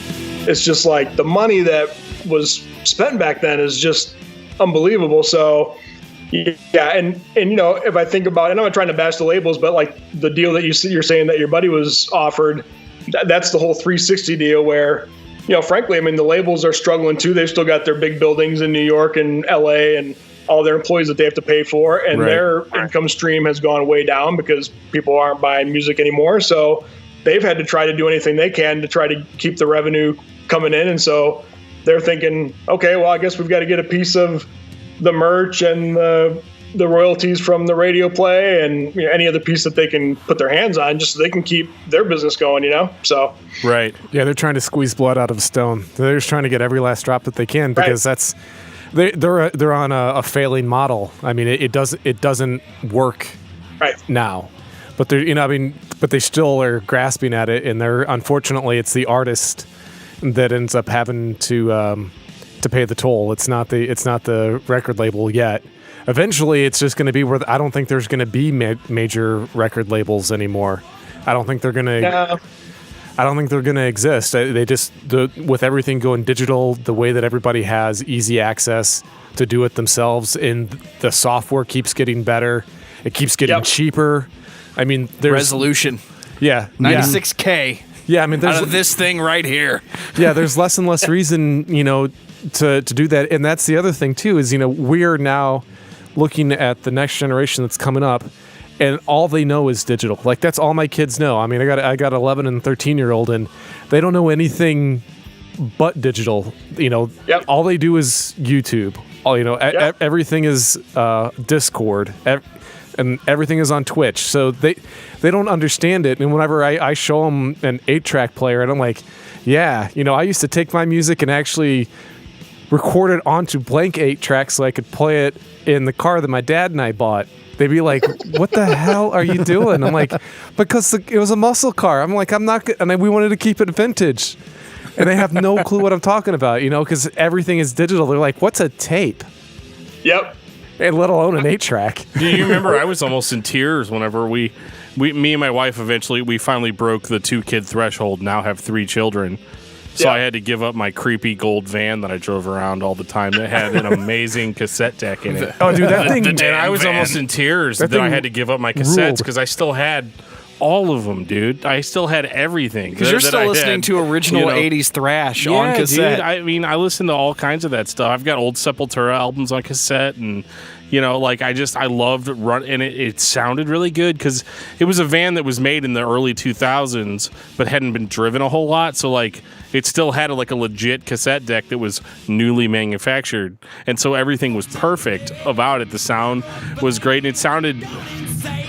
it's just like the money that was spent back then is just unbelievable. So yeah, and if I think about it, and I'm not trying to bash the labels, but like the deal that you're saying that your buddy was offered, that's the whole 360 deal where. Frankly, I mean, the labels are struggling too. They've still got their big buildings in New York and LA and all their employees that they have to pay for. And their income stream has gone way down because people aren't buying music anymore. So they've had to try to do anything they can to try to keep the revenue coming in. And so they're thinking, okay, well, I guess we've got to get a piece of the merch and the royalties from the radio play and any other piece that they can put their hands on just so they can keep their business going, So right. Yeah, they're trying to squeeze blood out of a stone. They're just trying to get every last drop that they can because they're on a failing model. I mean, it doesn't work now. But but they still are grasping at it, and unfortunately it's the artist that ends up having to pay the toll. It's not the record label yet. Eventually, it's just going to be where I don't think there's going to be major record labels anymore. I don't think they're going to. Yeah. I don't think they're going to exist. They just with everything going digital, the way that everybody has easy access to do it themselves, and the software keeps getting better. It keeps getting cheaper. I mean, there's resolution. Yeah, 96K. Yeah, I mean, there's out of this thing right here. Yeah, there's less and less reason, to do that, and that's the other thing too. Is we are now looking at the next generation that's coming up, and all they know is digital. Like that's all my kids know. I mean, I got 11 and 13-year-old, and they don't know anything but digital. All they do is YouTube. Everything is Discord, and everything is on Twitch. So they don't understand it. And whenever I show them an 8-track player, and I'm like, yeah, I used to take my music and actually record it onto blank 8-tracks so I could play it in the car that my dad and I bought. They'd be like, what the hell are you doing? I'm like, because it was a muscle car. I'm like, I'm not good. And we wanted to keep it vintage. And they have no clue what I'm talking about, because everything is digital. They're like, what's a tape? Yep. And let alone an 8-track. Do you remember I was almost in tears whenever me and my wife we finally broke the 2-kid threshold, now have 3 children. So I had to give up my creepy gold van that I drove around all the time that had an amazing cassette deck in it. Oh, dude, that thing. And I was almost in tears that I had to give up my cassettes because I still had all of them, dude. I still had everything. Because you're still listening to original 80s thrash on cassette. Dude, I mean, I listen to all kinds of that stuff. I've got old Sepultura albums on cassette, and I loved and it sounded really good because it was a van that was made in the early 2000s but hadn't been driven a whole lot, so it still had a legit cassette deck that was newly manufactured, and so everything was perfect about it. The sound was great, and it sounded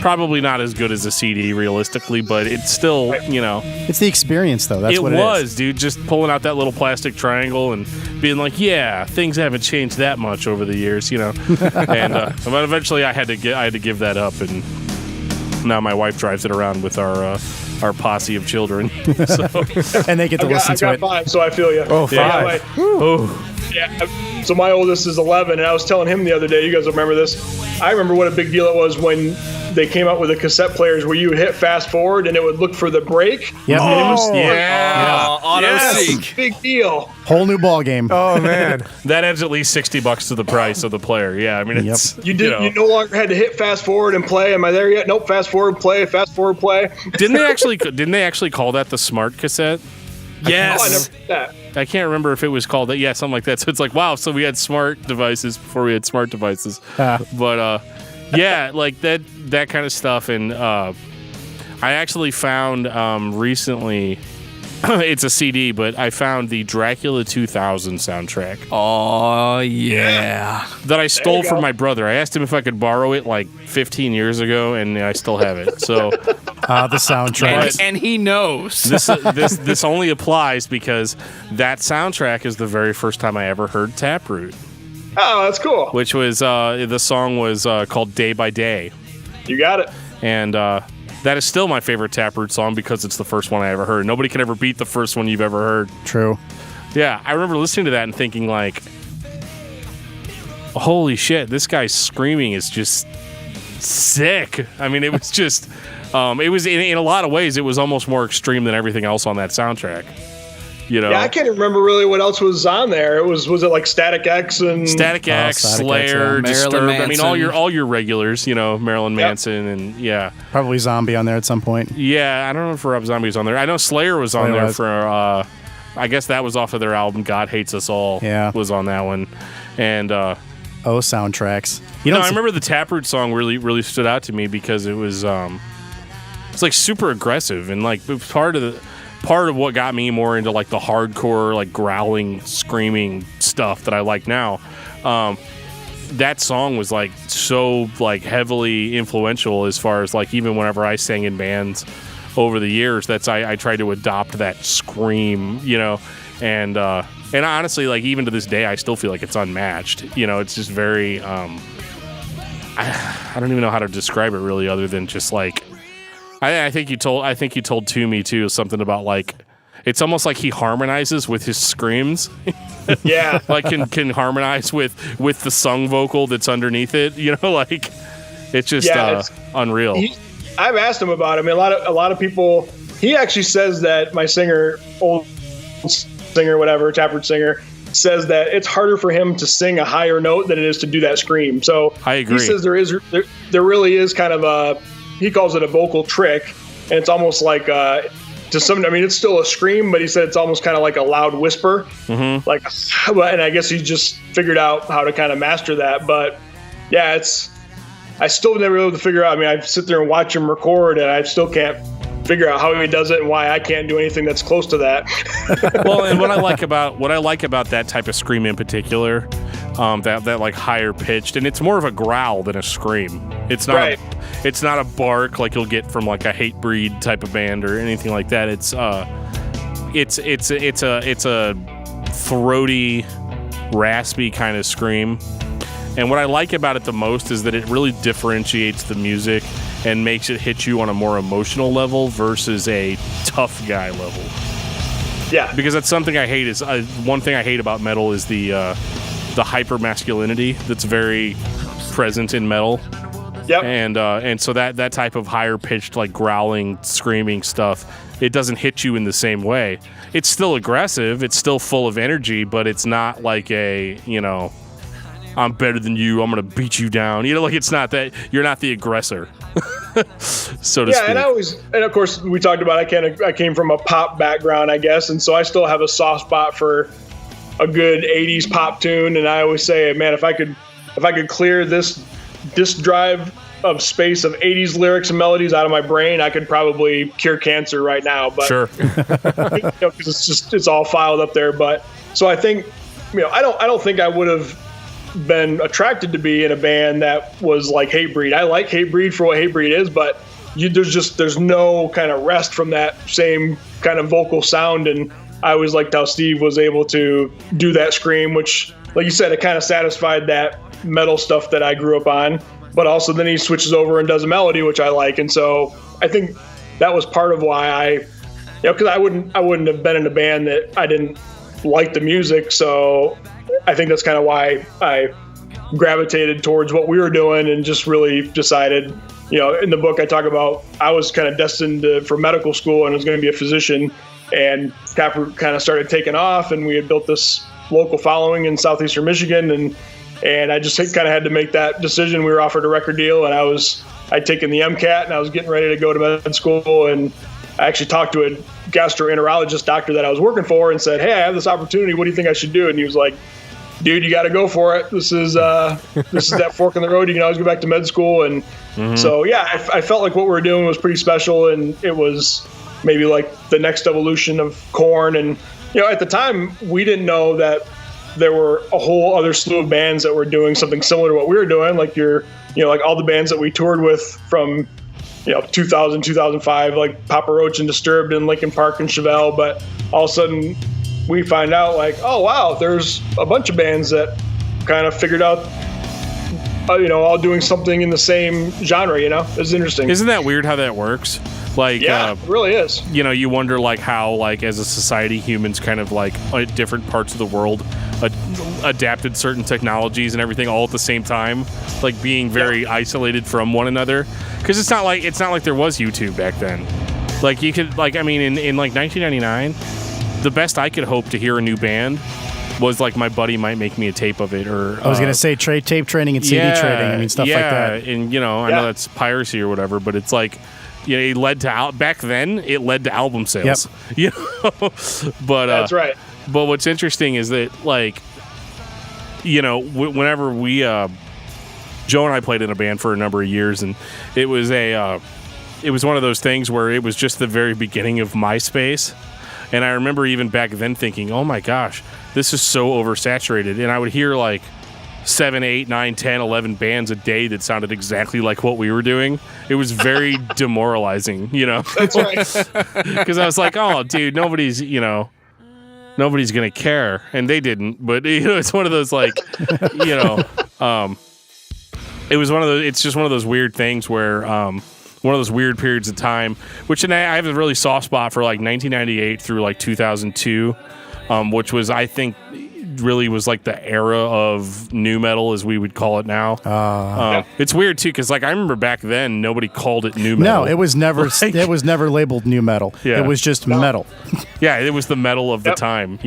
probably not as good as a CD realistically, but it's still, It's the experience, though. That's what it is. It was, dude, just pulling out that little plastic triangle and being like, yeah, things haven't changed that much over the years, And but eventually I had to give that up, and now my wife drives it around with our posse of children. And they get to listen to it. I got 5, so I feel you. Oh, 5. Yeah. So my oldest is 11, and I was telling him the other day, you guys remember this? I remember what a big deal it was when they came out with the cassette players where you would hit fast forward and it would look for the break. Yep. Auto sync. Big deal. Whole new ball game. Oh man, that adds at least $60 to the price of the player. Yeah, I mean, it's you no longer had to hit fast forward and play. Am I there yet? Nope. Fast forward, play. Fast forward, play. Didn't they actually call that the smart cassette? Yes. I never did that. I can't remember if it was called that. Yeah, something like that. So it's like, wow. So we had smart devices before we had smart devices. But yeah, like that kind of stuff. And I actually found recently it's a CD, but I found the Dracula 2000 soundtrack. Oh, yeah. That I stole from my brother. I asked him if I could borrow it like 15 years ago, and I still have it. So the soundtrack. And he knows. this only applies because that soundtrack is the very first time I ever heard Taproot. Oh, that's cool. Which was, the song was called Day by Day. You got it. And that is still my favorite Taproot song because it's the first one I ever heard. Nobody can ever beat the first one you've ever heard. True. Yeah, I remember listening to that and thinking, like, holy shit, this guy's screaming is just sick. I mean, it was just, it was, in a lot of ways, it was almost more extreme than everything else on that soundtrack. You know? Yeah, I can't remember really what else was on there. Was it like Static X and Static X, Slayer, Marilyn Disturbed? Manson. I mean, all your regulars. You know, Marilyn Manson and yeah, Probably Zombie on there at some point. yeah. I don't know if Rob Zombie was on there. I know Slayer was on Slayer there was. for. I guess that was off of their album God Hates Us All. Yeah. Was on that one, and Soundtracks. I remember the Taproot song really stood out to me because it was it's like super aggressive and like part of what got me more into like the hardcore, like growling, screaming stuff that I like now. That song was like so like heavily influential as far as like even whenever I sang in bands over the years, I tried to adopt that scream, you know, and honestly, like even to this day, I still feel like it's unmatched. You know, it's just very I don't even know how to describe it really, other than just like. I think you told Toomey too something about like it's almost like he harmonizes with his screams. yeah, like can harmonize with the sung vocal that's underneath it. You know, like it's just it's unreal. I've asked him about it. I mean, a lot of people. He actually says that my old singer, whatever, Taproot singer, says that it's harder for him to sing a higher note than it is to do that scream. So I agree. He says there really is kind of a. He calls it a vocal trick, and it's almost like to some. I mean, it's still a scream, but he said it's almost kind of like a loud whisper. Mm-hmm. Like, and I guess he just figured out how to kind of master that. But yeah, I still never able to figure out. I mean, I sit there and watch him record, and I still can't figure out how he does it and why I can't do anything that's close to that. Well, and what I like about that type of scream in particular, that like higher pitched, and it's more of a growl than a scream. It's not. Right. It's not a bark like you'll get from like a Hatebreed type of band or anything like that. It's a throaty, raspy kind of scream. And what I like about it the most is that it really differentiates the music and makes it hit you on a more emotional level versus a tough guy level. Yeah. Because that's something I hate. Is one thing I hate about metal is the hyper masculinity that's very present in metal. Yep. And so that type of higher pitched, like growling, screaming stuff, it doesn't hit you in the same way. It's still aggressive, it's still full of energy, but it's not like a, you know, I'm better than you, I'm gonna beat you down. You know, like it's not that. You're not the aggressor, so to speak. Yeah, and of course we talked about I came from a pop background, I guess, and so I still have a soft spot for a good '80s pop tune. And I always say, man, if I could clear this disk drive of space of 80s lyrics and melodies out of my brain, I could probably cure cancer right now. But sure, because it's all filed up there. But so I think, I don't think I would have been attracted to be in a band that was like Hatebreed. I like Hatebreed for what Hatebreed is, but there's no kind of rest from that same kind of vocal sound. And I always liked how Steve was able to do that scream, which, like you said, it kind of satisfied that metal stuff that I grew up on. But also then he switches over and does a melody, which I like. And so I think that was part of why because I wouldn't have been in a band that I didn't like the music. So I think that's kind of why I gravitated towards what we were doing and just really decided, in the book I talk about, I was kind of destined for medical school and was going to be a physician, and Taproot kind of started taking off, and we had built this local following in southeastern Michigan, and I just kind of had to make that decision. We were offered a record deal, and I'd taken the MCAT, and I was getting ready to go to med school, and I actually talked to a gastroenterologist doctor that I was working for and said, hey, I have this opportunity. What do you think I should do? And he was like, dude, you got to go for it. This is that fork in the road. You can always go back to med school. And so, yeah, I felt like what we were doing was pretty special, and it was maybe like the next evolution of Korn. And, at the time we didn't know that there were a whole other slew of bands that were doing something similar to what we were doing. Like like all the bands that we toured with from, 2000, 2005, like Papa Roach and Disturbed and Linkin Park and Chevelle. But all of a sudden we find out like, oh wow, there's a bunch of bands that kind of figured out, all doing something in the same genre, It's interesting. Isn't that weird how that works? Like, yeah, it really is. You wonder like how, like, as a society, humans kind of like at different parts of the world adapted certain technologies and everything all at the same time, like being very isolated from one another. Because it's not like there was YouTube back then. Like you could, like, I mean, in like 1999, the best I could hope to hear a new band was like my buddy might make me a tape of it, or I was gonna say tape trading and CD trading. I mean, stuff like that. And I know that's piracy or whatever, but it's like, it led to back then. It led to album sales. Yep. But that's right. But what's interesting is that, like, whenever we Joe and I played in a band for a number of years, and it was one of those things where it was just the very beginning of MySpace. And I remember even back then thinking, oh my gosh, this is so oversaturated. And I would hear like 7, 8, 9, 10, 11 bands a day that sounded exactly like what we were doing. It was very demoralizing, That's right. Because I was like, oh, dude, nobody's going to care. And they didn't. But, it's one of those, like, it's just one of those weird things where, one of those weird periods of time, which, and I have a really soft spot for like 1998 through like 2002, which was, I think, really was like the era of nu metal, as we would call it now. It's weird too, because like I remember back then nobody called it nu metal. No, it was never it was never labeled nu metal. Yeah. It was just metal. Yeah, it was the metal of the time,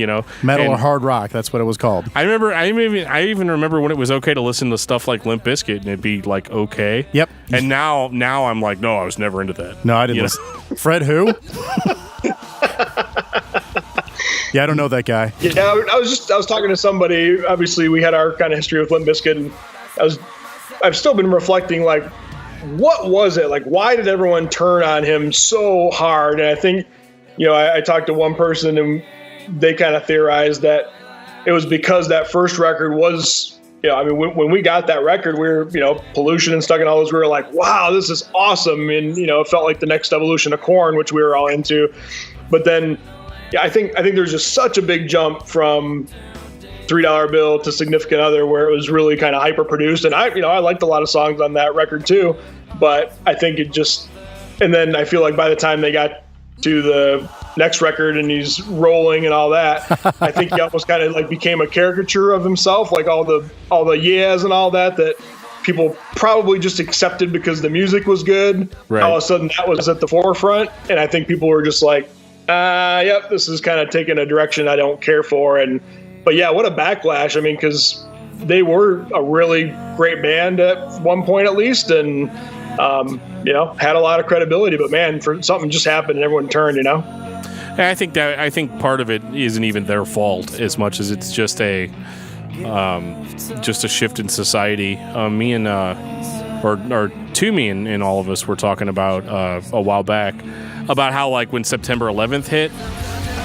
Metal or hard rock, that's what it was called. I even remember when it was okay to listen to stuff like Limp Bizkit and it'd be like okay. Yep. And now I'm like, no, I was never into that. No, I didn't listen. Fred who? Yeah, I don't know that guy. Yeah, I was talking to somebody. Obviously, we had our kind of history with Limp Bizkit, and I've still been reflecting, like, what was it? Like, why did everyone turn on him so hard? And I think, I talked to one person, and they kind of theorized that it was because that first record was, when we got that record, we were, Pollution and Stuck in Hollows, we were like, wow, this is awesome. And, it felt like the next evolution of Korn, which we were all into. But then, yeah, I think there's just such a big jump from $3 Bill to Significant Other, where it was really kind of hyper produced. And I liked a lot of songs on that record too, but I think it just, and then I feel like by the time they got to the next record and he's rolling and all that, I think he almost kind of like became a caricature of himself, like all the yeahs and all that people probably just accepted because the music was good. Right. All of a sudden that was at the forefront, and I think people were just like, yep, this is kind of taking a direction I don't care for. But yeah, what a backlash. I mean, because they were a really great band at one point at least, and had a lot of credibility. But man, for something just happened and everyone turned. And I think part of it isn't even their fault as much as it's just a shift in society. Me and Toomey and all of us were talking about a while back about how, like, when September 11th hit,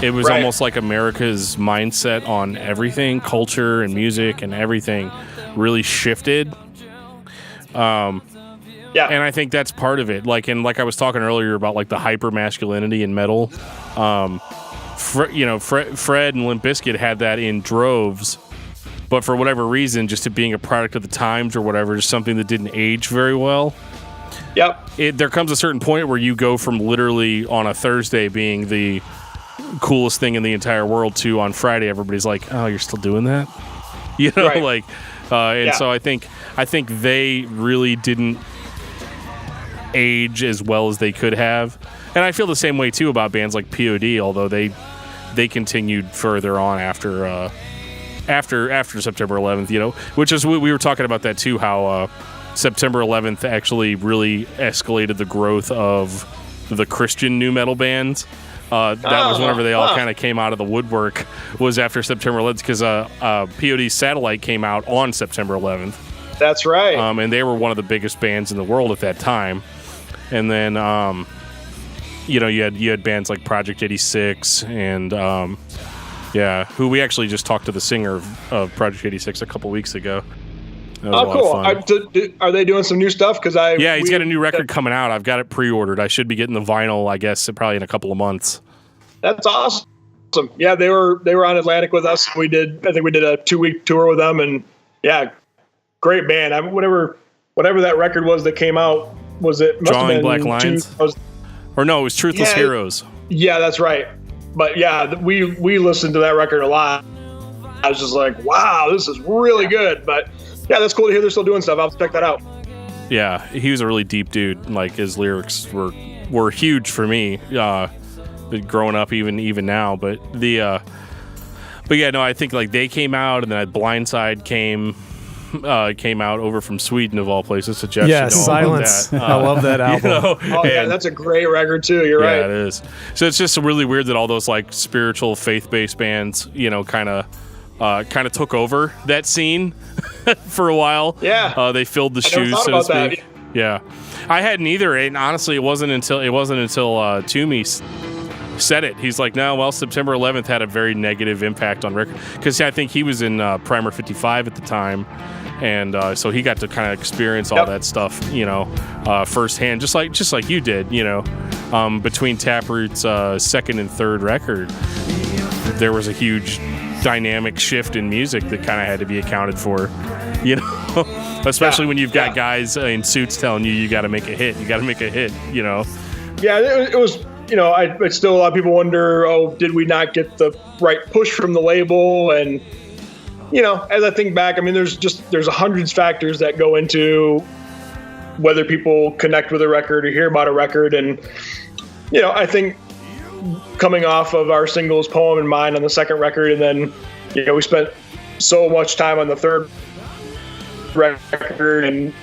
it was almost like America's mindset on everything, culture and music and everything really shifted. And I think that's part of it. Like I was talking earlier about like the hyper masculinity in metal. Fred and Limp Bizkit had that in droves, but for whatever reason, just it being a product of the times or whatever, just something that didn't age very well. Yep. There comes a certain point where you go from literally on a Thursday being the coolest thing in the entire world to on Friday everybody's like, oh, you're still doing that? Right. So I think they really didn't age as well as they could have. And I feel the same way too about bands like POD, although they continued further on after September 11th, which is, we were talking about that too, how September 11th actually really escalated the growth of the Christian nu metal bands. That was whenever they all kind of came out of the woodwork, was after September 11th, because POD's Satellite came out on September 11th. That's right. And they were one of the biggest bands in the world at that time. And then, you had bands like Project 86 and who we actually just talked to the singer of Project 86 a couple weeks ago. That was a lot of fun. Are they doing some new stuff? He's got a new record coming out. I've got it pre-ordered. I should be getting the vinyl, I guess, probably in a couple of months. That's awesome. Yeah, they were on Atlantic with us. I think we did a 2-week tour with them, and yeah, great band. Whatever that record was that came out, was it Drawing Black Lines? Or no, it was Truthless Heroes. Yeah, that's right. But yeah, we listened to that record a lot. I was just like, wow, this is really good. But yeah, that's cool to hear they're still doing stuff. I'll check that out. Yeah, he was a really deep dude. Like, his lyrics were huge for me, growing up, even now. But yeah, no, I think like they came out, and then Blindside came out over from Sweden of all places. So Jeff, yeah, Silence. I love that album. Yeah, that's a great record too. You're right. Yeah, it is. So it's just really weird that all those like spiritual, faith-based bands, kind of took over that scene for a while. Yeah, they filled the shoes, so to speak. Yeah, I hadn't either, and honestly, it wasn't until Toomey said it. He's like, no, well, September 11th had a very negative impact on record, because I think he was in Primer 55 at the time, and so he got to kind of experience all that stuff, firsthand, just like you did, between Taproot's second and third record. There was a huge dynamic shift in music that kind of had to be accounted for, especially when you've got guys in suits telling you got to make a hit. Yeah, it was. It's still a lot of people wonder, did we not get the right push from the label? And, as I think back, I mean, there's 100 factors that go into whether people connect with a record or hear about a record. And, I think coming off of our singles, Poem and Mine, on the second record, and then, we spent so much time on the third record, and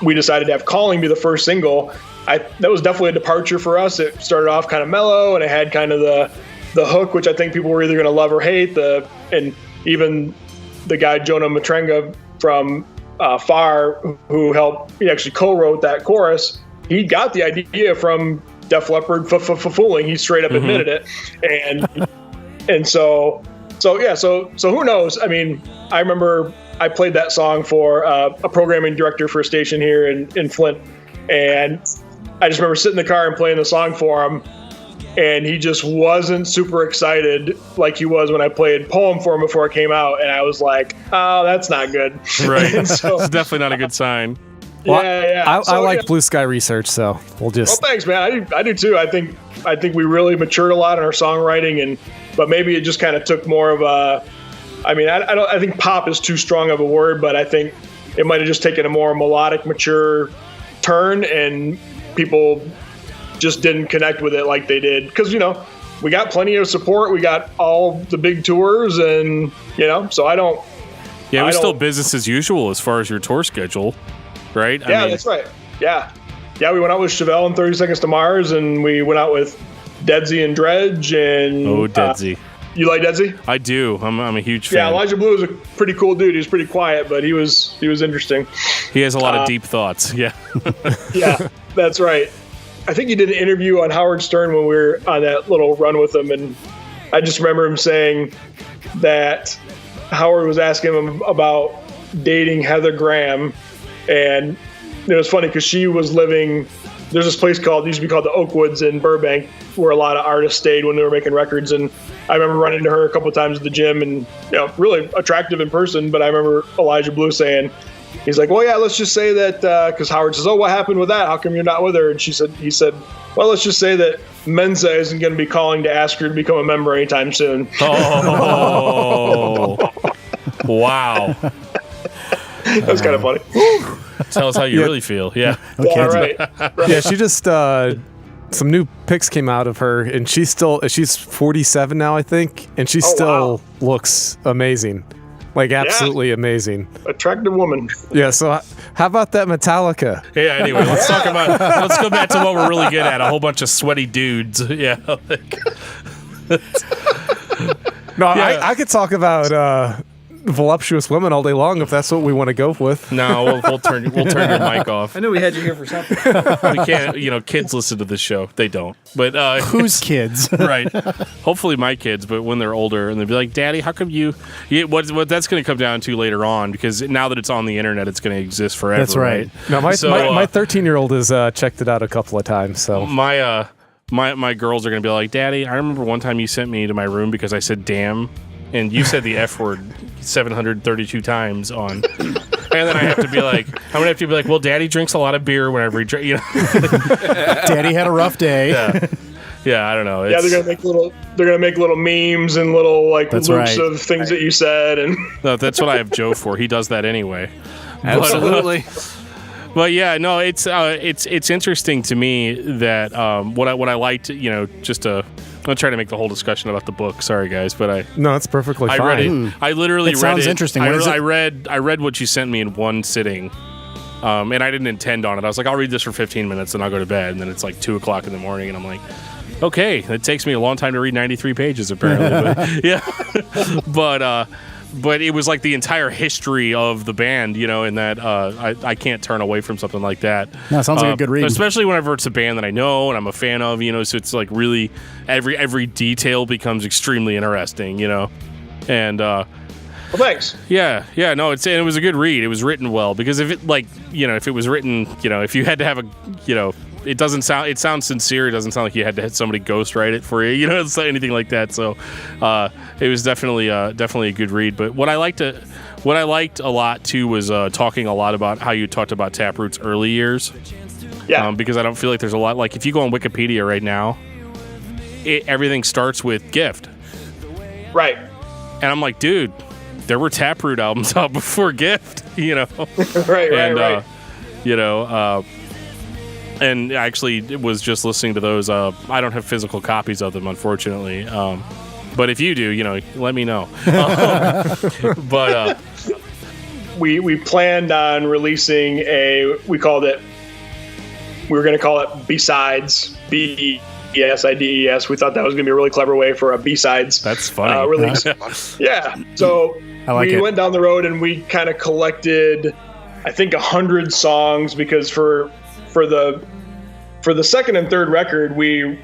we decided to have Calling be the first single. That was definitely a departure for us. It started off kind of mellow, and it had kind of the hook, which I think people were either going to love or hate. And even the guy Jonah Matrenga from Far, he actually co-wrote that chorus. He got the idea from Def Leppard Fooling. He straight up admitted it, and so who knows? I mean, I remember I played that song for a programming director for a station here in Flint, and I just remember sitting in the car and playing the song for him, and he just wasn't super excited like he was when I played Poem for him before it came out, and I was like, oh, that's not good. Right. So, it's definitely not a good sign. Well, I like Blue Sky Research, so we'll just... Well, thanks, man. I do too. I think we really matured a lot in our songwriting, but maybe it just kind of took more of a... I mean, I think pop is too strong of a word, but I think it might have just taken a more melodic, mature turn, and people just didn't connect with it like they did. Because, we got plenty of support. We got all the big tours, and, so I don't... Yeah, it was still business as usual as far as your tour schedule, right? That's right. Yeah. Yeah, we went out with Chevelle and 30 Seconds to Mars, and we went out with Deadsy and Dredge. And, Deadsy. You like Deadsy? I do. I'm a huge fan. Yeah, Elijah Blue is a pretty cool dude. He's pretty quiet, but he was interesting. He has a lot of deep thoughts. Yeah. Yeah, that's right. I think he did an interview on Howard Stern when we were on that little run with him, and I just remember him saying that Howard was asking him about dating Heather Graham, and it was funny because she was living... There's this place used to be called the Oakwoods in Burbank, where a lot of artists stayed when they were making records. And I remember running into her a couple of times at the gym, and really attractive in person. But I remember Elijah Blue saying, he's like, well, yeah, let's just say that, because Howard says, oh, what happened with that? How come you're not with her? And he said, well, let's just say that Mensa isn't going to be calling to ask her to become a member anytime soon. Oh, wow. That's kind of funny. Tell us how you really feel. Yeah. Okay. Yeah, right. Yeah, she just some new pics came out of her, and she's 47 now, I think, and she still looks amazing, like absolutely amazing. Attractive woman. Yeah. So how about that Metallica? Yeah. Anyway, let's talk about. Let's go back to what we're really good at. A whole bunch of sweaty dudes. Yeah. No, I could talk about voluptuous women all day long if that's what we want to go with. No, we'll turn your mic off. I knew we had you here for something. We can't. Kids listen to this show. They don't. But Whose kids? Right. Hopefully my kids, but when they're older and they'll be like, Daddy, how come you what that's going to come down to later on, because now that it's on the internet, it's going to exist forever. That's right. No, my 13-year-old has checked it out a couple of times. So my girls are going to be like, Daddy, I remember one time you sent me to my room because I said damn, and you said the F word 732 times on. And then I have to be like, I'm going to have to be like, well, Daddy drinks a lot of beer whenever he drinks, Daddy had a rough day. Yeah, I don't know. They're gonna make little memes and little That's loops right. of things that you said, and No, that's what I have Joe for. He does that anyway. Absolutely. But yeah, no, it's interesting to me that what I liked, just I'm gonna try to make the whole discussion about the book. Sorry, guys, but no, it's perfectly fine. I read it. I literally It read sounds it. interesting. I What is it? read what you sent me in one sitting, and I didn't intend on it. I was like, I'll read this for 15 minutes and I'll go to bed. And then it's like 2:00 in the morning, and I'm like, okay, it takes me a long time to read 93 pages apparently. But, yeah, but it was like the entire history of the band, and that I can't turn away from something like that. No, it sounds like a good read. Especially whenever it's a band that I know and I'm a fan of, so it's like really every detail becomes extremely interesting, and well, thanks. yeah, no, it was a good read. It was written well, because if it if it was written, if you had to have it sounds sincere. It doesn't sound like you had to have somebody ghostwrite it for you. It's not anything like that. So it was definitely a good read. But what I liked a lot too was talking a lot about how you talked about Taproot's early years. Yeah. Because I don't feel like there's a lot. Like if you go on Wikipedia right now, everything starts with Gift. Right. And I'm like, dude, there were Taproot albums out before Gift. Right. And I actually was just listening to those. I don't have physical copies of them, unfortunately. But if you do, let me know. But we planned on releasing we were going to call it B-Sides, B-E-S-I-D-E-S. We thought that was going to be a really clever way for a B-Sides. That's funny. Release. Yeah. So we went down the road and we kind of collected, I think, 100 songs, because for the second and third record, we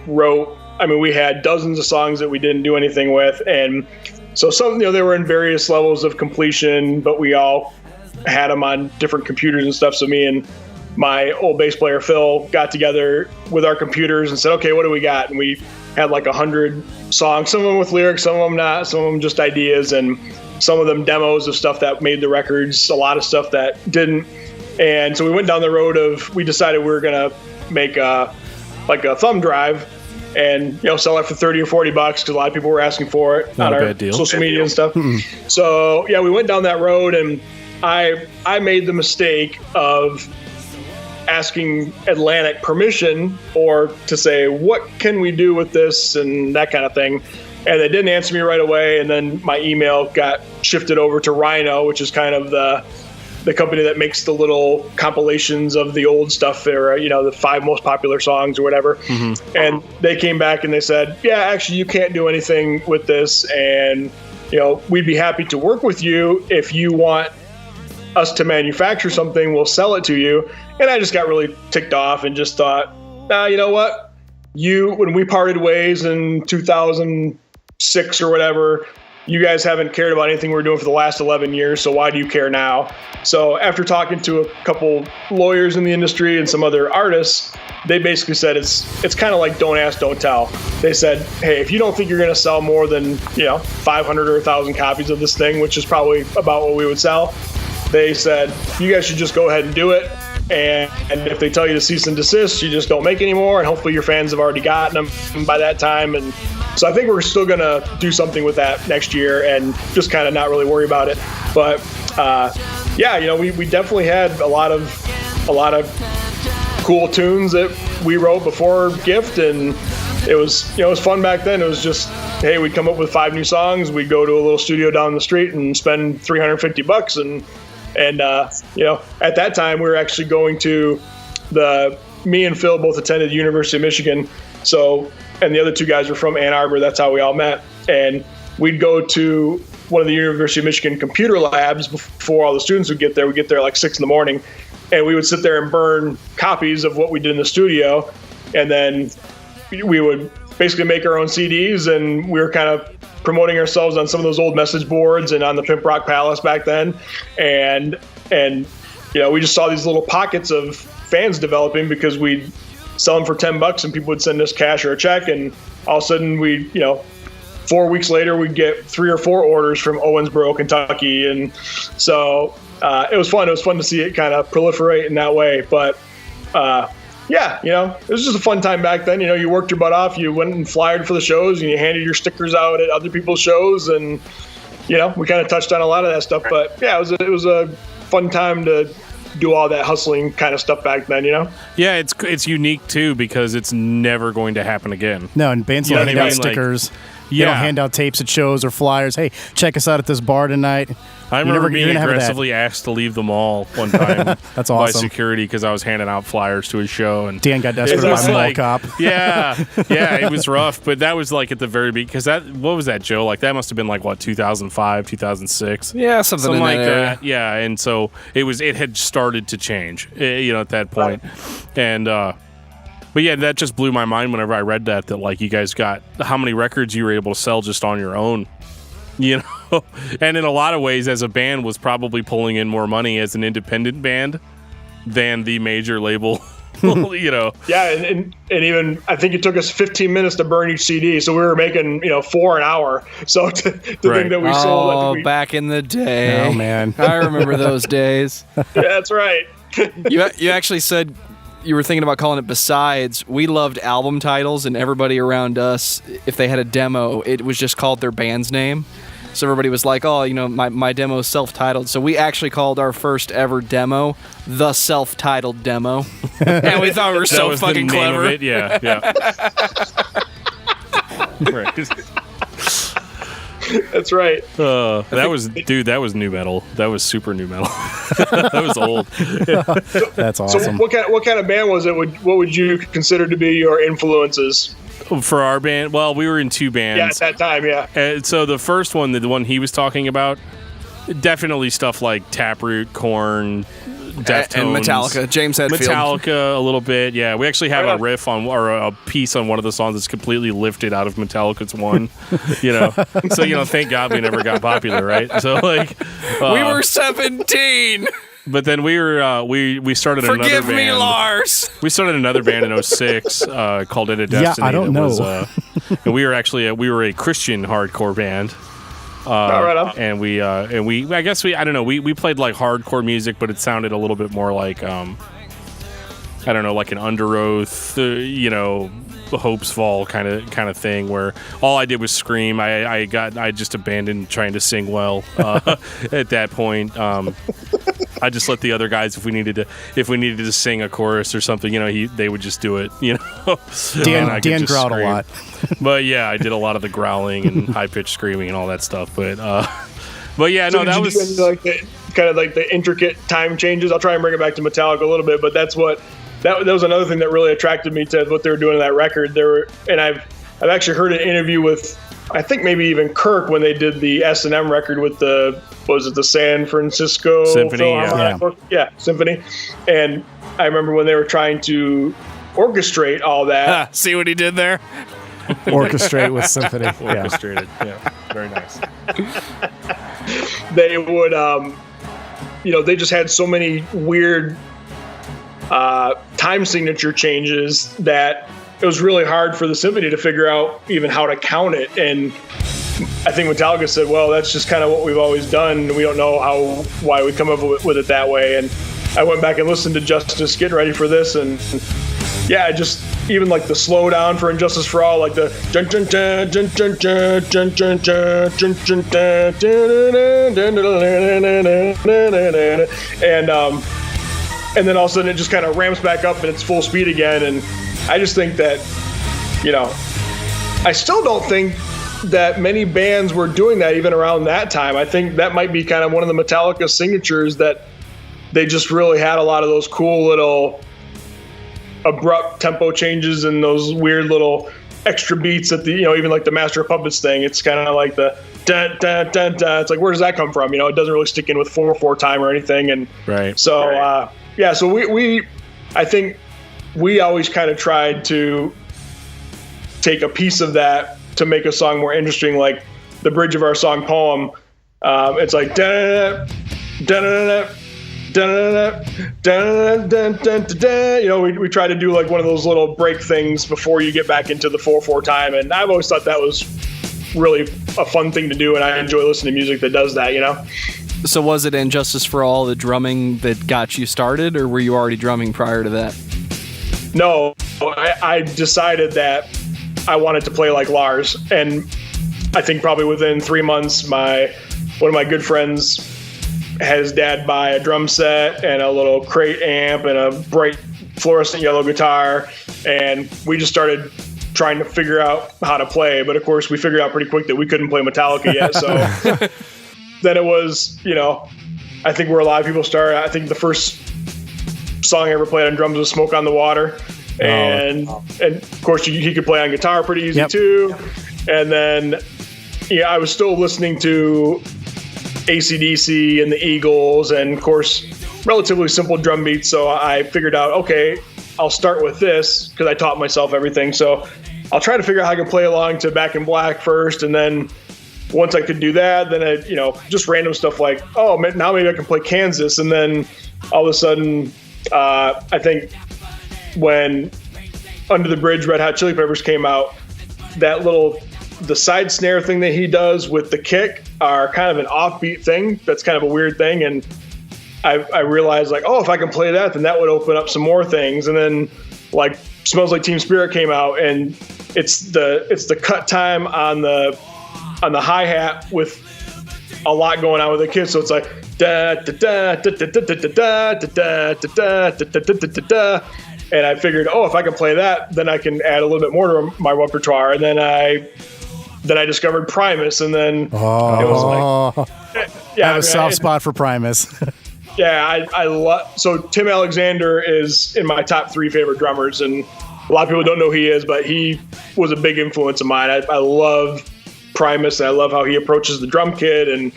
had dozens of songs that we didn't do anything with. And so some, they were in various levels of completion, but we all had them on different computers and stuff. So me and my old bass player, Phil, got together with our computers and said, okay, what do we got? And we had like 100 songs, some of them with lyrics, some of them not, some of them just ideas, and some of them demos of stuff that made the records, a lot of stuff that didn't. And so we went down the road we decided we were going to make a thumb drive and, sell it for $30 or $40, because a lot of people were asking for it on our social media and stuff. So yeah, we went down that road, and I made the mistake of asking Atlantic permission or to say, what can we do with this and that kind of thing. And they didn't answer me right away. And then my email got shifted over to Rhino, which is kind of the company that makes the little compilations of the old stuff, or the 5 most popular songs or whatever. Mm-hmm. And they came back and they said, yeah, actually you can't do anything with this, and we'd be happy to work with you. If you want us to manufacture something, we'll sell it to you. And I just got really ticked off and just thought, you know what, when we parted ways in 2006 or whatever, you guys haven't cared about anything we're doing for the last 11 years, so why do you care now? So after talking to a couple lawyers in the industry and some other artists, they basically said it's kind of like don't ask, don't tell. They said, hey, if you don't think you're going to sell more than 500 or 1,000 copies of this thing, which is probably about what we would sell, they said, you guys should just go ahead and do it. And if they tell you to cease and desist, you just don't make any more, and hopefully your fans have already gotten them by that time. And so I think we're still going to do something with that next year and just kind of not really worry about it. But we definitely had a lot of cool tunes that we wrote before Gift, and it was fun back then. It was just, hey, we'd come up with 5 new songs, we'd go to a little studio down the street and spend $350, and at that time we were actually going to me and Phil both attended the University of Michigan. So, and the other 2 guys were from Ann Arbor. That's how we all met. And we'd go to one of the University of Michigan computer labs before all the students would get there. We'd get there like 6 a.m, and we would sit there and burn copies of what we did in the studio, and then we would basically make our own CDs, and we were kind of promoting ourselves on some of those old message boards and on the Pimp Rock Palace back then, and we just saw these little pockets of fans developing because we'd sell them for $10 and people would send us cash or a check, and all of a sudden 4 weeks later we'd get 3 or 4 orders from Owensboro, Kentucky, and so it was fun. It was fun to see it kind of proliferate in that way, but it was just a fun time back then. You worked your butt off. You went and flyered for the shows, and you handed your stickers out at other people's shows, and we kind of touched on a lot of that stuff. But yeah, it was a fun time to do all that hustling kind of stuff back then. Yeah, it's unique too because it's never going to happen again. No, and bands don't hand out stickers. They don't hand out tapes at shows or flyers. Hey, check us out at this bar tonight. I remember being aggressively asked to leave the mall one time. That's awesome. By security because I was handing out flyers to a show, and Dan got desperate by mall cop. Yeah, it was rough, but that was like at the very beginning. Because what was that, Joe? Like that must have been like 2005, 2006. Yeah, something like that. Yeah, and so it had started to change. At that point, and. But yeah, that just blew my mind whenever I read that like you guys got how many records you were able to sell just on your own, and in a lot of ways as a band was probably pulling in more money as an independent band than the major label, Yeah, and even I think it took us 15 minutes to burn each CD, so we were making 4 an hour. So to think that we sold, back in the day, oh man, I remember those days. Yeah, that's right. You actually said. You were thinking about calling it Besides. We loved album titles, and everybody around us, if they had a demo, it was just called their band's name. So everybody was like, oh, my demo is self-titled. So we actually called our first ever demo the self-titled demo. And we thought we were so fucking clever. Of it. Yeah. Right. That's right. That was new metal. That was super new metal. That was old. That's awesome. So what kind of band was it? What would you consider to be your influences? For our band? Well, we were in 2 bands. Yeah, at that time, yeah. So the first one, the one he was talking about, definitely stuff like Taproot, Korn, Deftones, and Metallica. James Hetfield. Metallica a little bit, yeah. We actually have a riff on or a piece on one of the songs that's completely lifted out of Metallica's one. So thank God we never got popular, right? So like, we were 17. But then we were we started another band. Forgive me, Lars. We started another band in 2006 called Into Destiny. Yeah, I don't know. And we were a Christian hardcore band. Right on. And we I guess I don't know, we played like hardcore music, but it sounded a little bit more like I don't know, like an Under Oath, Hope's Fall kind of thing, where all I did was scream. I just abandoned trying to sing well at that point. I just let the other guys, if we needed to sing a chorus or something, they would just do it. Dan growled a lot. But yeah, I did a lot of the growling and high pitched screaming and all that stuff. But yeah, so no, that was kind of like the intricate time changes. I'll try and bring it back to Metallica a little bit, but that was another thing that really attracted me to what they were doing in that record. And I've actually heard an interview with, I think maybe even Kirk, when they did the S&M record with the San Francisco Symphony? Yeah, Symphony. And I remember when they were trying to orchestrate all that. See what he did there? Orchestrate with Symphony. Orchestrated. Yeah, very nice. They would, they just had so many weird time signature changes that it was really hard for the symphony to figure out even how to count it. And I think Metallica said, well, that's just kind of what we've always done. We don't know why we come up with it that way. And I went back and listened to Justice getting ready for this, and yeah, just even like the slowdown for Injustice for All, like the and then all of a sudden it just kind of ramps back up and it's full speed again. And I just think that, I still don't think that many bands were doing that even around that time. I think that might be kind of one of the Metallica signatures, that they just really had a lot of those cool little abrupt tempo changes and those weird little extra beats at the, even like the Master of Puppets thing. It's kind of like the dun, dun, dun, dun. It's like, where does that come from? It doesn't really stick in with 4/4 time or anything. And right. So, so I think we always kind of tried to take a piece of that to make a song more interesting. Like the bridge of our song Poem, it's like dun, dun, dun, dun, dun, dun, dun, dun. We try to do like one of those little break things before you get back into the 4/4 time, and I've always thought that was really a fun thing to do, and I enjoy listening to music that does that. So was it Injustice for All, the drumming, that got you started, or were you already drumming prior to that? No, I decided that I wanted to play like Lars, and I think probably within 3 months, one of my good friends had his dad buy a drum set and a little crate amp and a bright fluorescent yellow guitar, and we just started trying to figure out how to play. But of course, we figured out pretty quick that we couldn't play Metallica yet. So then it was, I think where a lot of people start. I think the first song I ever played on drums was "Smoke on the Water," and of course he could play on guitar pretty easy too. And then I was still listening to AC/DC and the Eagles, and of course relatively simple drum beats. So I figured out, okay, I'll start with this because I taught myself everything. So I'll try to figure out how I can play along to Back in Black first, and then once I could do that, then I, just random stuff like, oh, now maybe I can play Kansas. And then all of a sudden, I think when Under the Bridge Red Hot Chili Peppers came out, the side snare thing that he does with the kick are kind of an offbeat thing. That's kind of a weird thing. And I realized like, oh, if I can play that, then that would open up some more things. And then like Smells Like Teen Spirit came out, and it's the cut time on the hi-hat with a lot going on with the kick. So it's like da da da da da da da da da da da da. And I figured, oh, if I can play that, then I can add a little bit more to my repertoire. And then I discovered Primus, and then it was like, I have a soft spot for Primus. Yeah, I love. So Tim Alexander is in my top 3 favorite drummers, and a lot of people don't know who he is, but he was a big influence of mine. I love Primus, and I love how he approaches the drum kit, and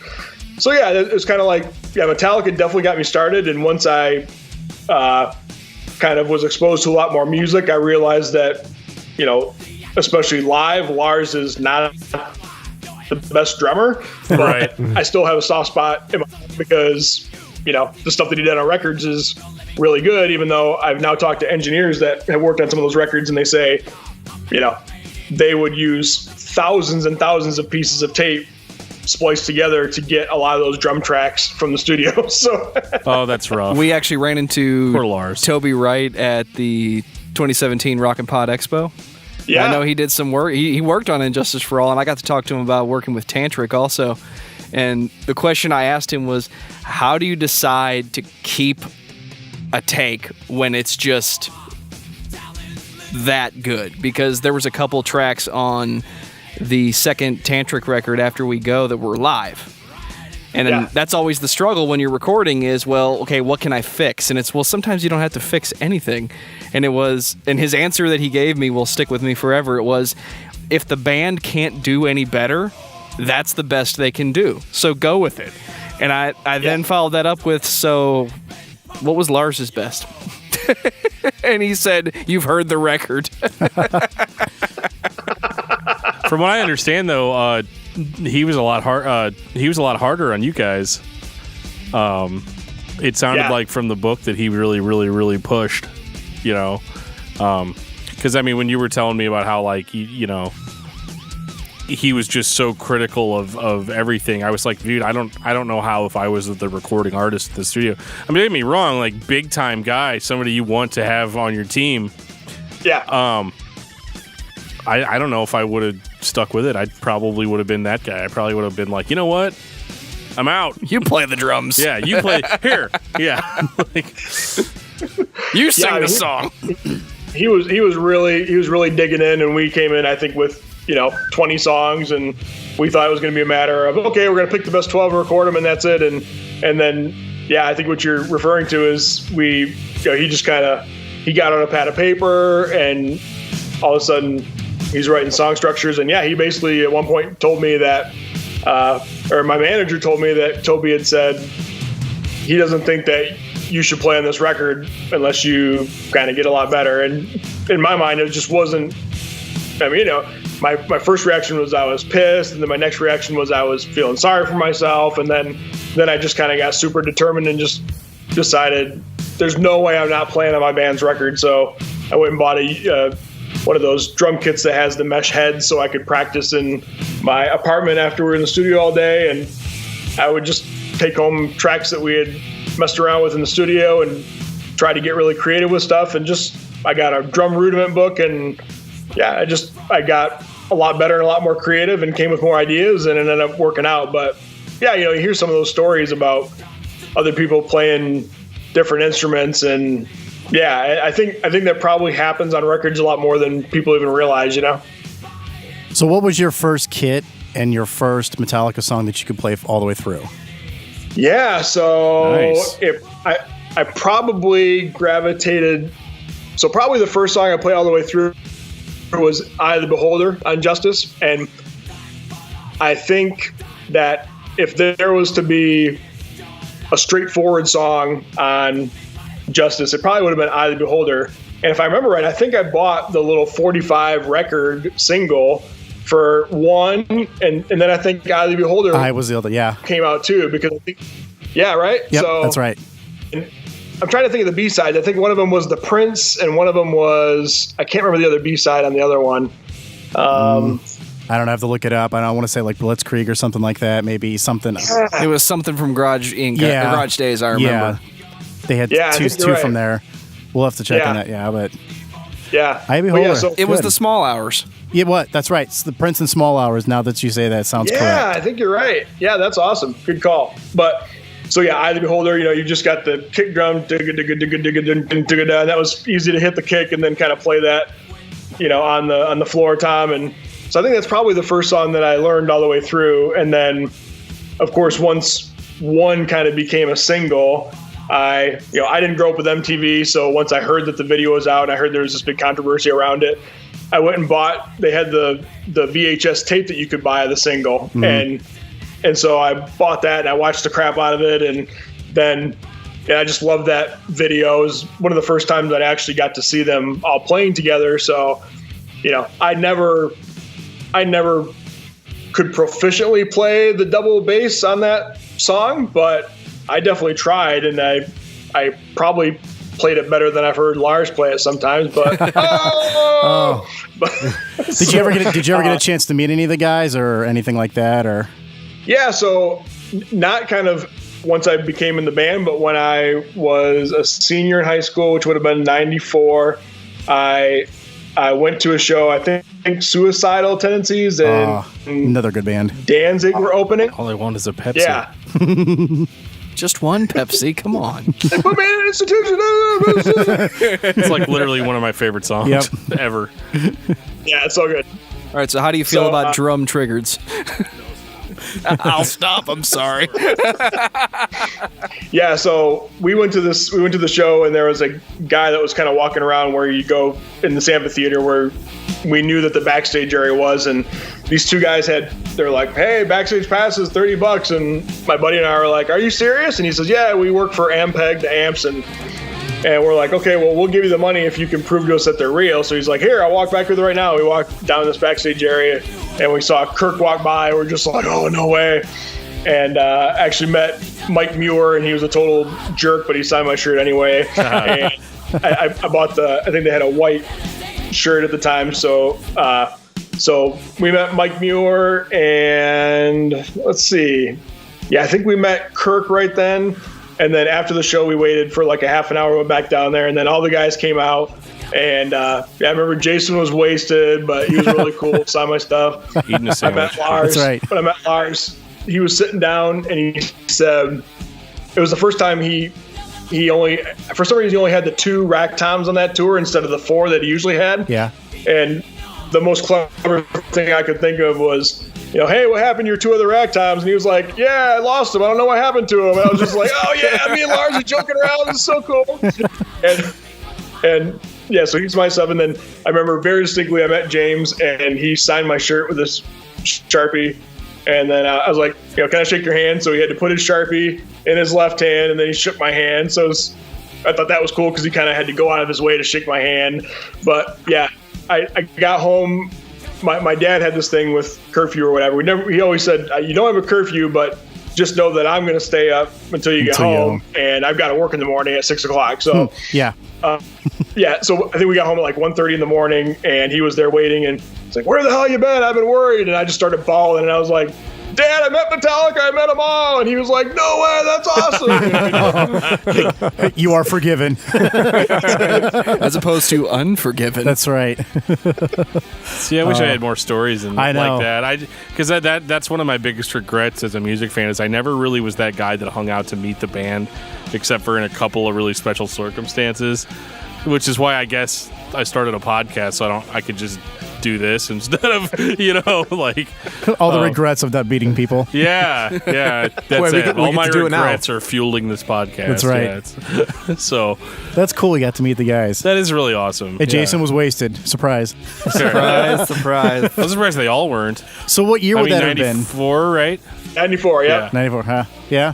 so yeah, it was kind of like, Metallica definitely got me started. And once I kind of was exposed to a lot more music, I realized that, especially live, Lars is not the best drummer, but right. I still have a soft spot in my heart because, the stuff that he did on records is really good, even though I've now talked to engineers that have worked on some of those records, and they say, they would use thousands and thousands of pieces of tape spliced together to get a lot of those drum tracks from the studio. So, oh, that's rough. We actually ran into poor Lars. Toby Wright at the 2017 Rock and Pod Expo. Yeah, I know he did some work. He worked on Injustice for All, and I got to talk to him about working with Tantric also. And the question I asked him was, how do you decide to keep a take when it's just that good? Because there was a couple tracks on the second Tantric record, After We Go, that were live. And that's always the struggle when you're recording is, well, okay, what can I fix? And it's, well, sometimes you don't have to fix anything. And his answer that he gave me will stick with me forever. It was, if the band can't do any better, that's the best they can do. So go with it. And I then followed that up with, so what was Lars's best? And he said, you've heard the record. From what I understand, though, he was a lot harder on you guys. It sounded like from the book that he really, really, really pushed. Because when you were telling me about how like he was just so critical of everything, I was like, dude, I don't know how if I was the recording artist at the studio. Don't get me wrong, like big time guy, somebody you want to have on your team. Yeah. I don't know if I would have stuck with it. I probably would have been that guy. I probably would have been like, you know what? I'm out. You play the drums. Yeah, you play here. Yeah. You sing the song. He was really digging in, and we came in, I think, with 20 songs, and we thought it was going to be a matter of, okay, we're going to pick the best 12 and record them, and that's it. And then I think what you're referring to is he just kind of, he got on a pad of paper, and all of a sudden he's writing song structures. And yeah, he basically at one point told me that, or my manager told me that Toby had said he doesn't think that you should play on this record unless you kind of get a lot better. And in my mind, it just wasn't, I mean, my first reaction was I was pissed, and then my next reaction was I was feeling sorry for myself, and then I just kind of got super determined and just decided there's no way I'm not playing on my band's record. So I went and bought one of those drum kits that has the mesh heads so I could practice in my apartment after we were in the studio all day, and I would just take home tracks that we had messed around with in the studio and try to get really creative with stuff. And just I got a drum rudiment book, and yeah, I got a lot better and a lot more creative and came with more ideas, and it ended up working out. But yeah, you hear some of those stories about other people playing different instruments, and yeah, I think that probably happens on records a lot more than people even realize, So what was your first kit and your first Metallica song that you could play all the way through? Yeah, so Nice. I probably gravitated, so probably the first song I played all the way through was Eye of the Beholder on Justice. And I think that if there was to be a straightforward song on Justice, it probably would have been Eye of the Beholder. And if I remember right, I think I bought the little 45 record single for one, and then I think Eye of the Beholder I was the other, yeah. came out too, because I think, yeah, right? Yep, so, that's right. And I'm trying to think of the B-sides. I think one of them was The Prince, and one of them was, I can't remember the other B-side on the other one. I don't have to look it up. I don't want to say like Blitzkrieg or something like that. Maybe something. It was something from Garage Inc. Garage Days, I remember. Yeah. They had Yeah, I two think you're right. from there. We'll have to check Yeah. on that. Yeah, but Yeah. Eye of the But Beholder. so, It was Good. the Small Hours. Yeah, what? That's right. It's the Prince and Small Hours. Now that you say that, sounds yeah, correct. I think you're right. Yeah, that's awesome. Good call. But so yeah, Eye of the Beholder, you just got the kick drum, digga, digga, digga, digga, digga, digga, digga, and that was easy to hit the kick and then kind of play that, on the floor tom. And so I think that's probably the first song that I learned all the way through. And then, of course, once one kind of became a single, I didn't grow up with MTV, so once I heard that the video was out and I heard there was this big controversy around it, I went and they had the VHS tape that you could buy of the single. And so I bought that and I watched the crap out of it. And then I just loved that video. It was one of the first times that I actually got to see them all playing together. So, I never could proficiently play the double bass on that song, but I definitely tried, and I probably played it better than I've heard Lars play it sometimes. But Did you ever get a chance to meet any of the guys or anything like that? Or yeah, so not kind of once I became in the band, but when I was a senior in high school, which would have been 94, I went to a show. I think Suicidal Tendencies and another good band. Danzig were opening. All I want is a Pepsi. Yeah. Just one Pepsi. Come on. They put me in an institution. It's like literally one of my favorite songs ever. Yeah, it's so good. All right, so how do you feel So, about drum triggers? I'll stop. I'm sorry. Yeah, so we went to the show, and there was a guy that was kind of walking around where you go in this amphitheater where we knew that the backstage area was, and these two guys they're like, hey, backstage pass is $30, and my buddy and I were like, are you serious? And he says, yeah, we work for Ampeg, the amps, and we're like, okay, well, we'll give you the money if you can prove to us that they're real. So he's like, here, I'll walk back with you right now. We walked down this backstage area, and we saw Kirk walk by. We're just like, oh, no way. And actually met Mike Muir, and he was a total jerk, but he signed my shirt anyway. And I bought I think they had a white shirt at the time. So we met Mike Muir, and let's see. Yeah, I think we met Kirk right then. And then after the show, we waited for like a half an hour, went back down there, and then all the guys came out. And I remember Jason was wasted, but he was really cool, signed my stuff. Eating a I sandwich. met Lars. That's right. When I met Lars, he was sitting down, and he said it was the first time for some reason he only had the 2 rack toms on that tour instead of the 4 that he usually had. Yeah. And the most clever thing I could think of was, hey, what happened to your 2 other rack toms? And he was like, yeah, I lost them. I don't know what happened to them. And I was just like, oh yeah, me and Lars are joking around. This is so cool. And And yeah, so he's my 7. Then I remember very distinctly I met James and he signed my shirt with this Sharpie. And then I was like, can I shake your hand? So he had to put his Sharpie in his left hand and then he shook my hand. So I thought that was cool because he kind of had to go out of his way to shake my hand. But yeah, I got home. My dad had this thing with curfew or whatever. He always said, you don't have a curfew, but just know that I'm going to stay up until you get home, and I've got to work in the morning at 6 o'clock. So yeah. So I think we got home at like 1:30 in the morning, and he was there waiting, and it's like, where the hell you been? I've been worried. And I just started bawling, and I was like, Dad, I met Metallica. I met them all. And he was like, no way. That's awesome. You are forgiven. As opposed to unforgiven. That's right. See, I wish I had more stories like know. that. Because that's one of my biggest regrets as a music fan is I never really was that guy that hung out to meet the band, except for in a couple of really special circumstances, which is why I guess I started a podcast so I could just do this instead of like all the regrets of not meeting people. Yeah, that's it. All my regrets are fueling this podcast. That's right. Yeah, so that's cool. You got to meet the guys. That is really awesome. And Jason was wasted. Surprise. Surprise. I was surprised they all weren't. So what year would that have been? 94, right? 94, yeah. 94, huh? Yeah.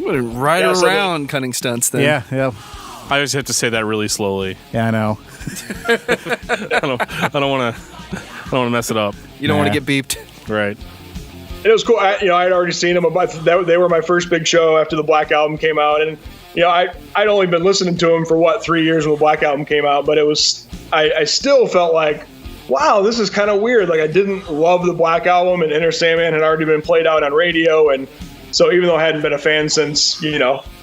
Right around cutting stunts then. Yeah. I always have to say that really slowly. Yeah, I know. I don't want to mess it up. You don't want to get beeped. Right. It was cool. I had already seen them. They were my first big show after the Black Album came out, and I'd only been listening to them for 3 years when the Black Album came out. But it was I still felt like, wow, this is kind of weird. Like I didn't love the Black Album, and Enter Sandman had already been played out on radio, and so even though I hadn't been a fan since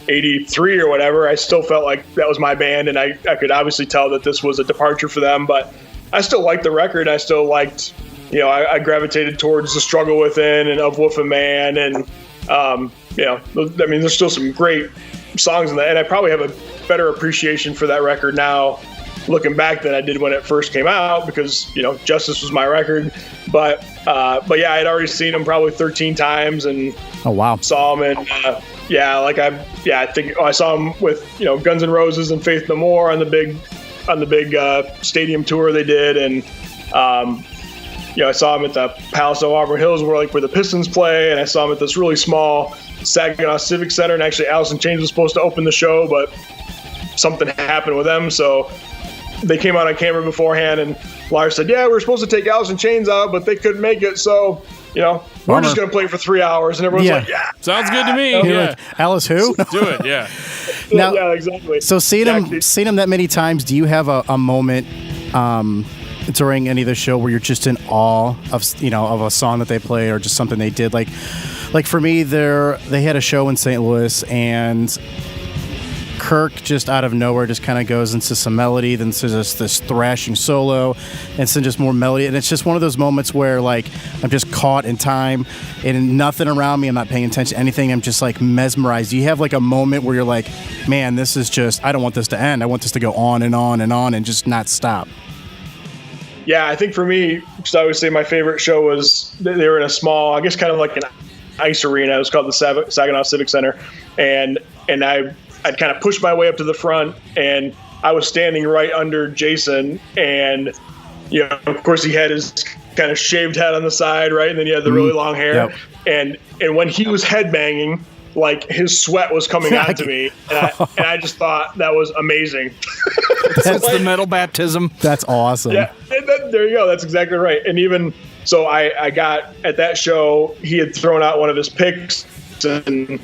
83 or whatever, I still felt like that was my band, and I could obviously tell that this was a departure for them, but I still liked the record. I still liked, I gravitated towards The Struggle Within and Of Wolf and Man, and there's still some great songs in that, and I probably have a better appreciation for that record now looking back than I did when it first came out because Justice was my record, but yeah, I'd already seen them probably 13 times and saw them, and I think I saw them with Guns N' Roses and Faith No More on the big stadium tour they did, and I saw them at the Palace of Auburn Hills where the Pistons play, and I saw them at this really small Saginaw Civic Center, and actually Alice in Chains was supposed to open the show, but something happened with them, so they came out on camera beforehand, and Lars said, yeah, we're supposed to take Alice in Chains out, but they couldn't make it, so we're just going to play for 3 hours, and everyone's like, yeah. Sounds good to me. Yeah. Like, Alice who? Do it, yeah. Now, yeah, exactly. So seeing them that many times, do you have a moment during any of the show where you're just in awe of of a song that they play or just something they did? Like for me, they had a show in St. Louis, and Kirk just out of nowhere just kind of goes into some melody, then to this thrashing solo, and then just more melody, and it's just one of those moments where I'm just caught in time and nothing around me, I'm not paying attention to anything, I'm just mesmerized. Do you have a moment where you're like, man, this is just, I don't want this to end, I want this to go on and on and on and just not stop? Yeah, I think for me, because I always say my favorite show was they were in a small, I guess kind of like an ice arena. It was called the Saginaw Civic Center, and I'd kind of pushed my way up to the front, and I was standing right under Jason, and of course he had his kind of shaved head on the side, right, and then he had the really long hair, and when he was headbanging, his sweat was coming onto me, and I just thought that was amazing. That's the metal baptism. That's awesome. Yeah, there you go. That's exactly right. And even so, I got at that show, he had thrown out one of his picks, and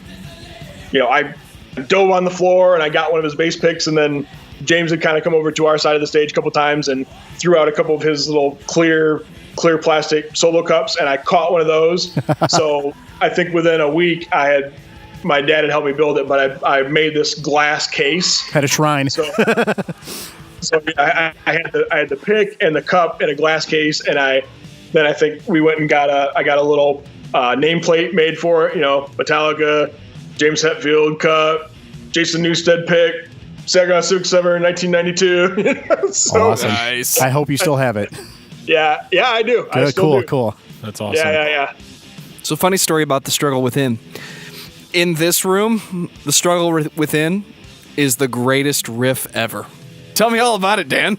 I dove on the floor and I got one of his bass picks, and then James had kind of come over to our side of the stage a couple times and threw out a couple of his little clear plastic solo cups, and I caught one of those. So I think within a week my dad had helped me build it, but I made this glass case. Had a shrine. So I had the pick and the cup in a glass case, and then I think we went and I got a little nameplate made for it, Metallica, James Hetfield cup, Jason Newsted pick, Saginaw Civic Center 1992. So, awesome. Nice. I hope you still have it. Yeah, I do. Good, I still do. Cool. That's awesome. Yeah. So funny story about The Struggle Within. In this room, The Struggle Within is the greatest riff ever. Tell me all about it, Dan.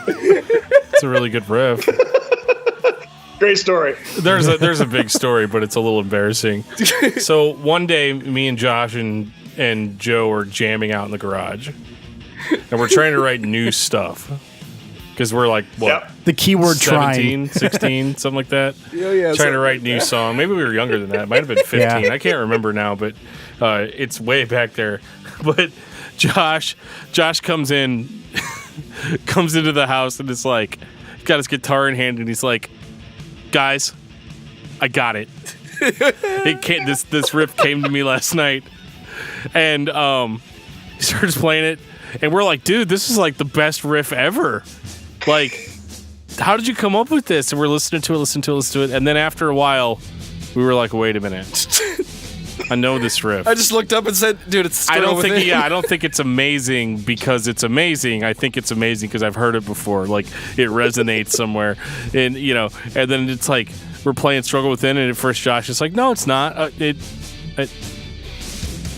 It's a really good riff. Great story. There's a big story, but it's a little embarrassing. So one day, me and Josh and Joe are jamming out in the garage, and we're trying to write new stuff because we're like, what? Yep. The keyword 17, 16, something like that. Yeah. Trying to write new song. Maybe we were younger than that. It might have been 15. Yeah. I can't remember now, but it's way back there. But Josh comes into the house and it's like, he's got his guitar in hand and he's like, guys, I got it. This riff came to me last night, and he starts playing it, and we're like, dude, this is like the best riff ever. Like, how did you come up with this? And we're listening to it, and then after a while, we were like, wait a minute, I know this riff. I just looked up and said, dude, it's I don't think it's amazing because it's amazing. I think it's amazing because I've heard it before. Like, it resonates somewhere. And, and then it's like, we're playing Struggle Within, and at first Josh is like, no, it's not.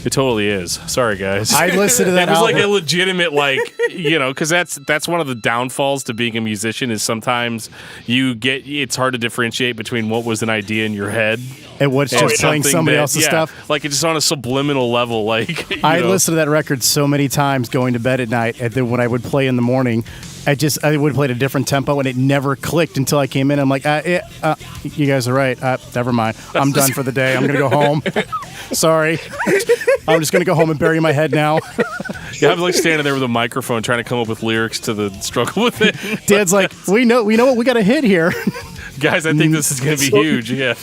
It totally is. Sorry, guys. I listened to that It was album. like a legitimate, because that's one of the downfalls to being a musician is sometimes it's hard to differentiate between what was an idea in your head and what's just playing something somebody else's stuff. Like it's just on a subliminal level. Like I listened to that record so many times going to bed at night, and then when I would play in the morning, I would play at a different tempo, and it never clicked until I came in. I'm like, you guys are right. Never mind. I'm done for the day. I'm gonna go home. Sorry. I'm just gonna go home and bury my head now. Yeah, I'm like standing there with a microphone trying to come up with lyrics to the Struggle With It. Dad's like, we know what we got to hit here. Guys, I think this is gonna be huge. Yeah.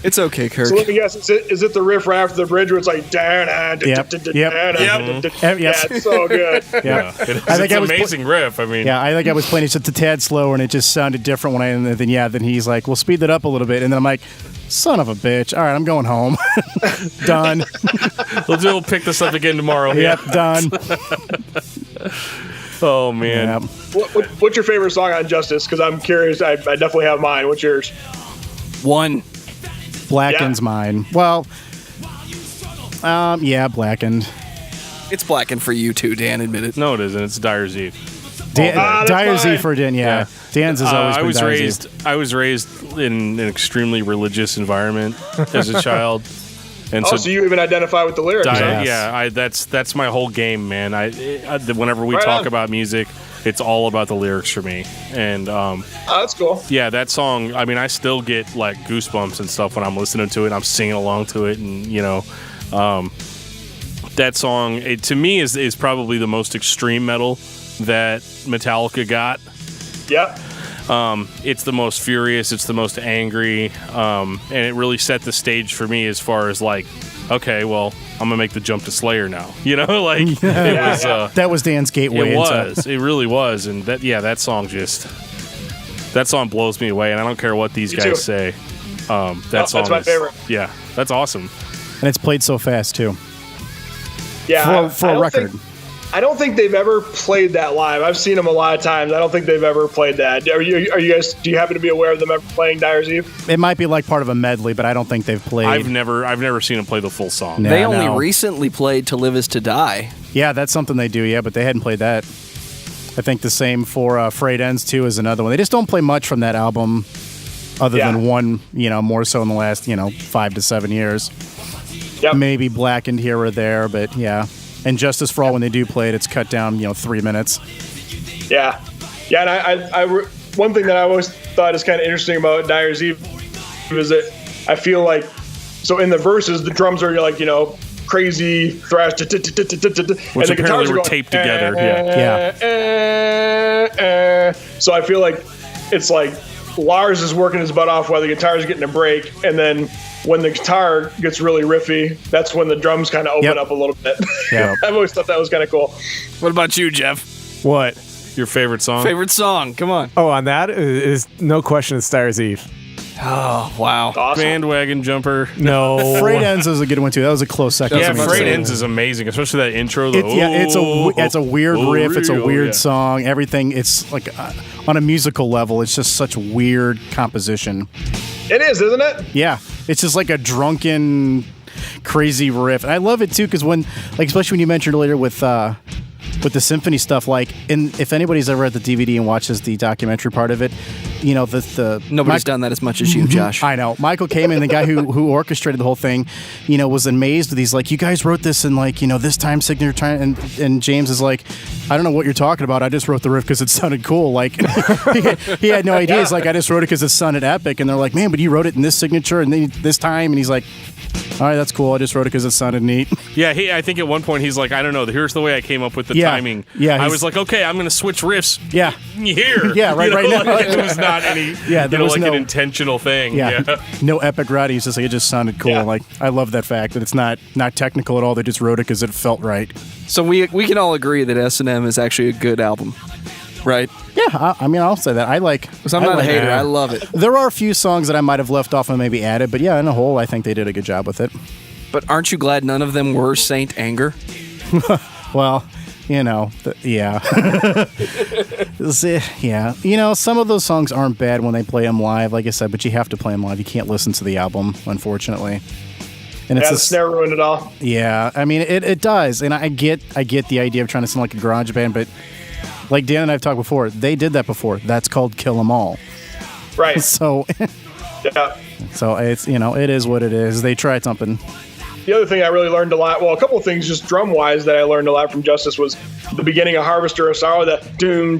It's okay, Kirk. So let me guess, is it the riff right after the bridge where it's like, Yep. Yeah, it's so good. Yeah. It's an amazing riff. I mean, Yeah, I think I was playing it just a tad slower, and it just sounded different then he's like, we'll speed that up a little bit, and then I'm like, son of a bitch. All right, I'm going home. Done. we'll pick this up again tomorrow. Yep, done. Oh man. Yep. What's your favorite song on Justice? Because I'm curious. I definitely have mine. What's yours? One. Blackened's mine. Well, Blackened. It's Blackened for you too, Dan. Admit it. No, it isn't. It's Dyer's Eve. that's Dire Z mine. for Dan, yeah. Dan's has always been Dire Z. I was raised in an extremely religious environment as a child, and So you even identify with the lyrics? Dyer, Yes. that's my whole game, man. Whenever we Right talk on. about music, it's all about the lyrics for me, and that's cool. yeah, that song. I mean, I still get like goosebumps and stuff when I'm listening to it. I'm singing along to it, and that song to me is probably the most extreme metal that Metallica got. Yep. It's the most furious, it's the most angry, and it really set the stage for me as far as like, okay, well, I'm gonna make the jump to Slayer now. It was. That was Dan's gateway. It really was, and that song blows me away, and I don't care what these Me guys too. say. That That's song my is, favorite. Yeah, that's awesome. And it's played so fast, too. Yeah. For I a don't record. I don't think they've ever played that live. I've seen them a lot of times. I don't think they've ever played that. Are you guys? Do you happen to be aware of them ever playing Dyer's Eve? It might be like part of a medley, but I don't think they've played. I've never seen them play the full song. No. They only recently played To Live Is To Die. Yeah, that's something they do, yeah, but they hadn't played that. I think the same for Frayed Ends, too, is another one. They just don't play much from that album other than one, more so in the last, 5 to 7 years. Yep. Maybe Blackened here or there, but yeah. And Justice for All, when they do play it, it's cut down, 3 minutes. Yeah. Yeah, and I one thing that I always thought is kind of interesting about Dyer's Eve is that I feel like, so in the verses, the drums are like, crazy thrash, and Which the apparently guitars are were going, taped together. So I feel like it's like Lars is working his butt off while the guitar is getting a break, and then when the guitar gets really riffy, that's when the drums kind of open up a little bit. Yeah. I've always thought that was kind of cool. What about you, Jeff? What? Your favorite song? Favorite song? Come on. Oh, on that is no question. It's Dyer's Eve. Oh, wow. Awesome. Bandwagon Jumper. No. Frayed Ends is a good one, too. That was a close second. Yeah, That's Frayed amazing. Ends is amazing, especially that intro. It's a weird riff. It's a weird song. song. Everything. It's like on a musical level, it's just such weird composition. It is, isn't it? Yeah, it's just like a drunken. crazy riff. And I love it too because especially when you mentioned earlier with the symphony stuff, if anybody's ever read the DVD and watches the documentary part of it, nobody's done that as much as you, Josh. I know. Michael Kamen, the guy who orchestrated the whole thing, was amazed with these, you guys wrote this in this time signature time, and James is like, I don't know what you're talking about. I just wrote the riff because it sounded cool. He had no idea. Yeah. He's like, I just wrote it because it sounded epic, and they're like, man, but you wrote it in this signature and this time, and he's like, all right, that's cool. I just wrote it because it sounded neat. Yeah, I think at one point he's like, I don't know, here's the way I came up with the timing. Yeah, I was like, okay, I'm going to switch riffs Yeah. here. Yeah, right now. It was not any, there was an no intentional thing. Yeah, no epic writing. He's just like, it just sounded cool. Yeah. I love that fact that it's not technical at all. They just wrote it because it felt right. So we can all agree that S&M is actually a good album, right? Yeah, I'll say that. Because I'm not a hater. I love it. There are a few songs that I might have left off and maybe added, but yeah, in a whole, I think they did a good job with it. But aren't you glad none of them were Saint Anger? Well, yeah. Yeah. Some of those songs aren't bad when they play them live, like I said, but you have to play them live. You can't listen to the album, unfortunately. And the snare ruined it all. Yeah, I mean, it does. And I get the idea of trying to sound like a garage band, but like Dan and I have talked before, they did that before. That's called Kill 'Em All. Right. So, Yeah. so it's, it is what it is. They tried something. The other thing I really learned a lot, well, a couple of things just drum-wise that I learned a lot from Justice was the beginning of Harvester of Sorrow, that doom,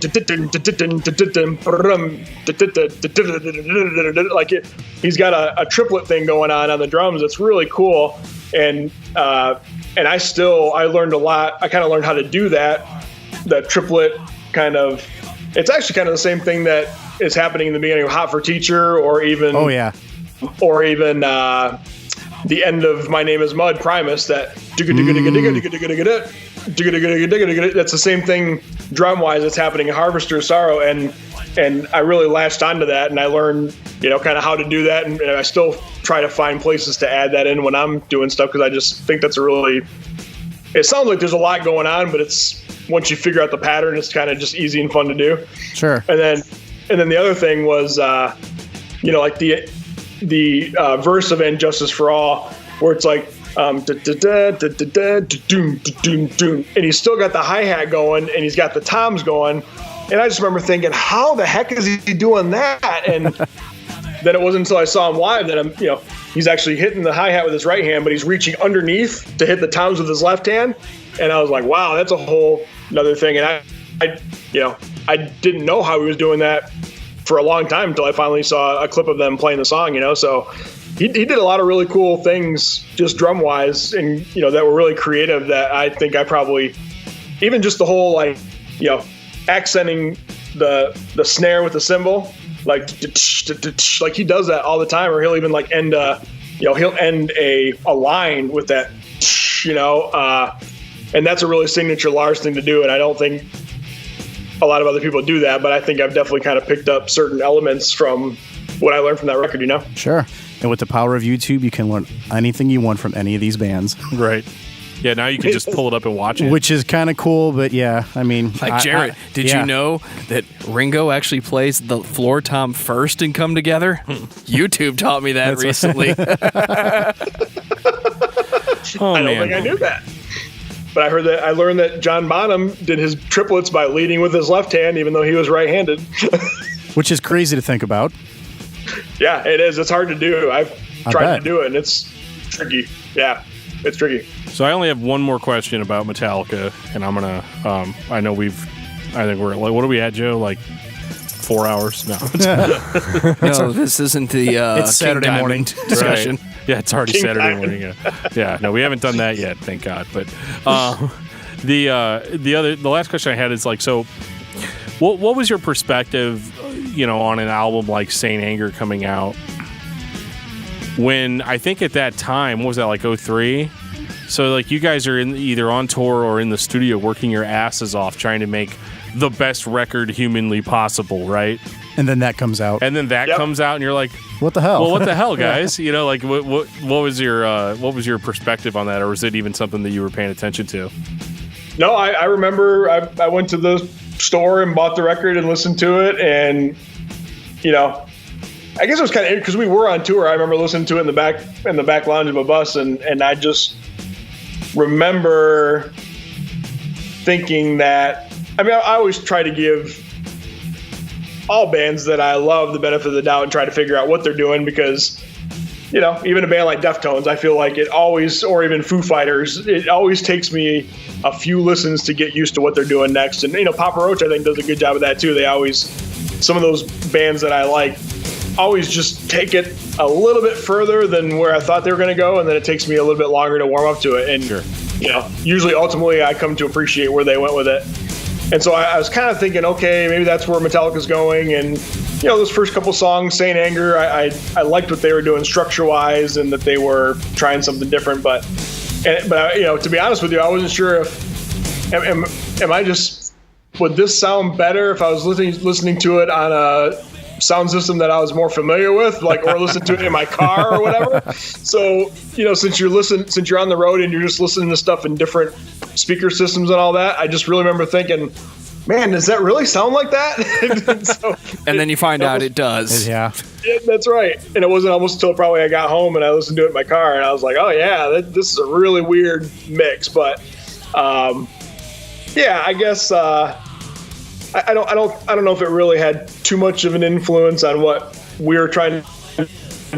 he's got a triplet thing going on the drums. It's really cool. And I learned a lot. I kind of learned how to do that triplet kind of, it's actually kind of the same thing that is happening in the beginning of Hot for Teacher or even, the end of My Name is Mud, Primus, that that's the same thing drum-wise that's happening in Harvester of Sorrow, and I really latched onto that, and I learned, kind of how to do that, and I still try to find places to add that in when I'm doing stuff, because I just think that's it sounds like there's a lot going on, but it's, once you figure out the pattern, it's kind of just easy and fun to do. Sure. And then the other thing was, the verse of "And Justice for All," where it's like and he's still got the hi-hat going and he's got the toms going, and I just remember thinking, how the heck is he doing that? And then it wasn't until I saw him live that he's actually hitting the hi-hat with his right hand, but he's reaching underneath to hit the toms with his left hand, and I was like, wow, that's a whole another thing. And I didn't know how he was doing that for a long time until I finally saw a clip of them playing the song, so he did a lot of really cool things just drum wise, and that were really creative, that I think I probably, even just the whole accenting the snare with the cymbal, like he does that all the time, or he'll even end he'll end a line with that, and that's a really signature Lars thing to do, and I don't think a lot of other people do that, but I think I've definitely kind of picked up certain elements from what I learned from that record, Sure. And with the power of YouTube, you can learn anything you want from any of these bands. Right. Yeah, now you can just pull it up and watch it. Which is kind of cool, but yeah, I mean... Like, Jarrod, did you know that Ringo actually plays the floor tom first in Come Together? YouTube taught me that recently. I don't think I knew that. But I learned that John Bonham did his triplets by leading with his left hand, even though he was right-handed. Which is crazy to think about. Yeah, it is. It's hard to do. I've tried to do it, and it's tricky. Yeah, it's tricky. So I only have one more question about Metallica, and I'm gonna. I think we're what are we at, Joe? 4 hours? No. No, this isn't the. It's Saturday morning discussion. Right. Yeah, it's already Saturday morning. Yeah, no, we haven't done that yet, thank God. But the last question I had is so, what was your perspective, on an album like Saint Anger coming out? When I think at that time, what was that, 2003? So you guys are either on tour or in the studio working your asses off trying to make the best record humanly possible, right? And then that comes out. And then that comes out, and you're like, "What the hell? Well, what the hell, guys?" What was your perspective on that, or was it even something that you were paying attention to? No, I remember I went to the store and bought the record and listened to it, and I guess it was kind of because we were on tour. I remember listening to it in the back lounge of a bus, and I just remember thinking that. I mean, I always try to give all bands that I love the benefit of the doubt and try to figure out what they're doing because, you know, even a band like Deftones, I feel like it always, or even Foo Fighters, it always takes me a few listens to get used to what they're doing next. And, you know, Papa Roach, I think, does a good job of that too. They always, some of those bands that I like, always just take it a little bit further than where I thought they were going to go, and then it takes me a little bit longer to warm up to it. And, you know, usually, ultimately, I come to appreciate where they went with it. And so I was kind of thinking, okay, maybe that's where Metallica's going. And, you know, those first couple songs, Saint Anger, I liked what they were doing structure-wise and that they were trying something different. But you know, to be honest with you, I wasn't sure if, am I just, would this sound better if I was listening to it on a sound system that I was more familiar with, like, or listen to it in my car or whatever. So, you know, since you're on the road and you're just listening to stuff in different speaker systems and all that, I just really remember thinking, man, does that really sound like that? And then you find out it does. Yeah, that's right. And it wasn't almost until probably I got home and I listened to it in my car and I was like, oh yeah, this is a really weird mix. But yeah, I guess I don't know if it really had too much of an influence on what we were trying to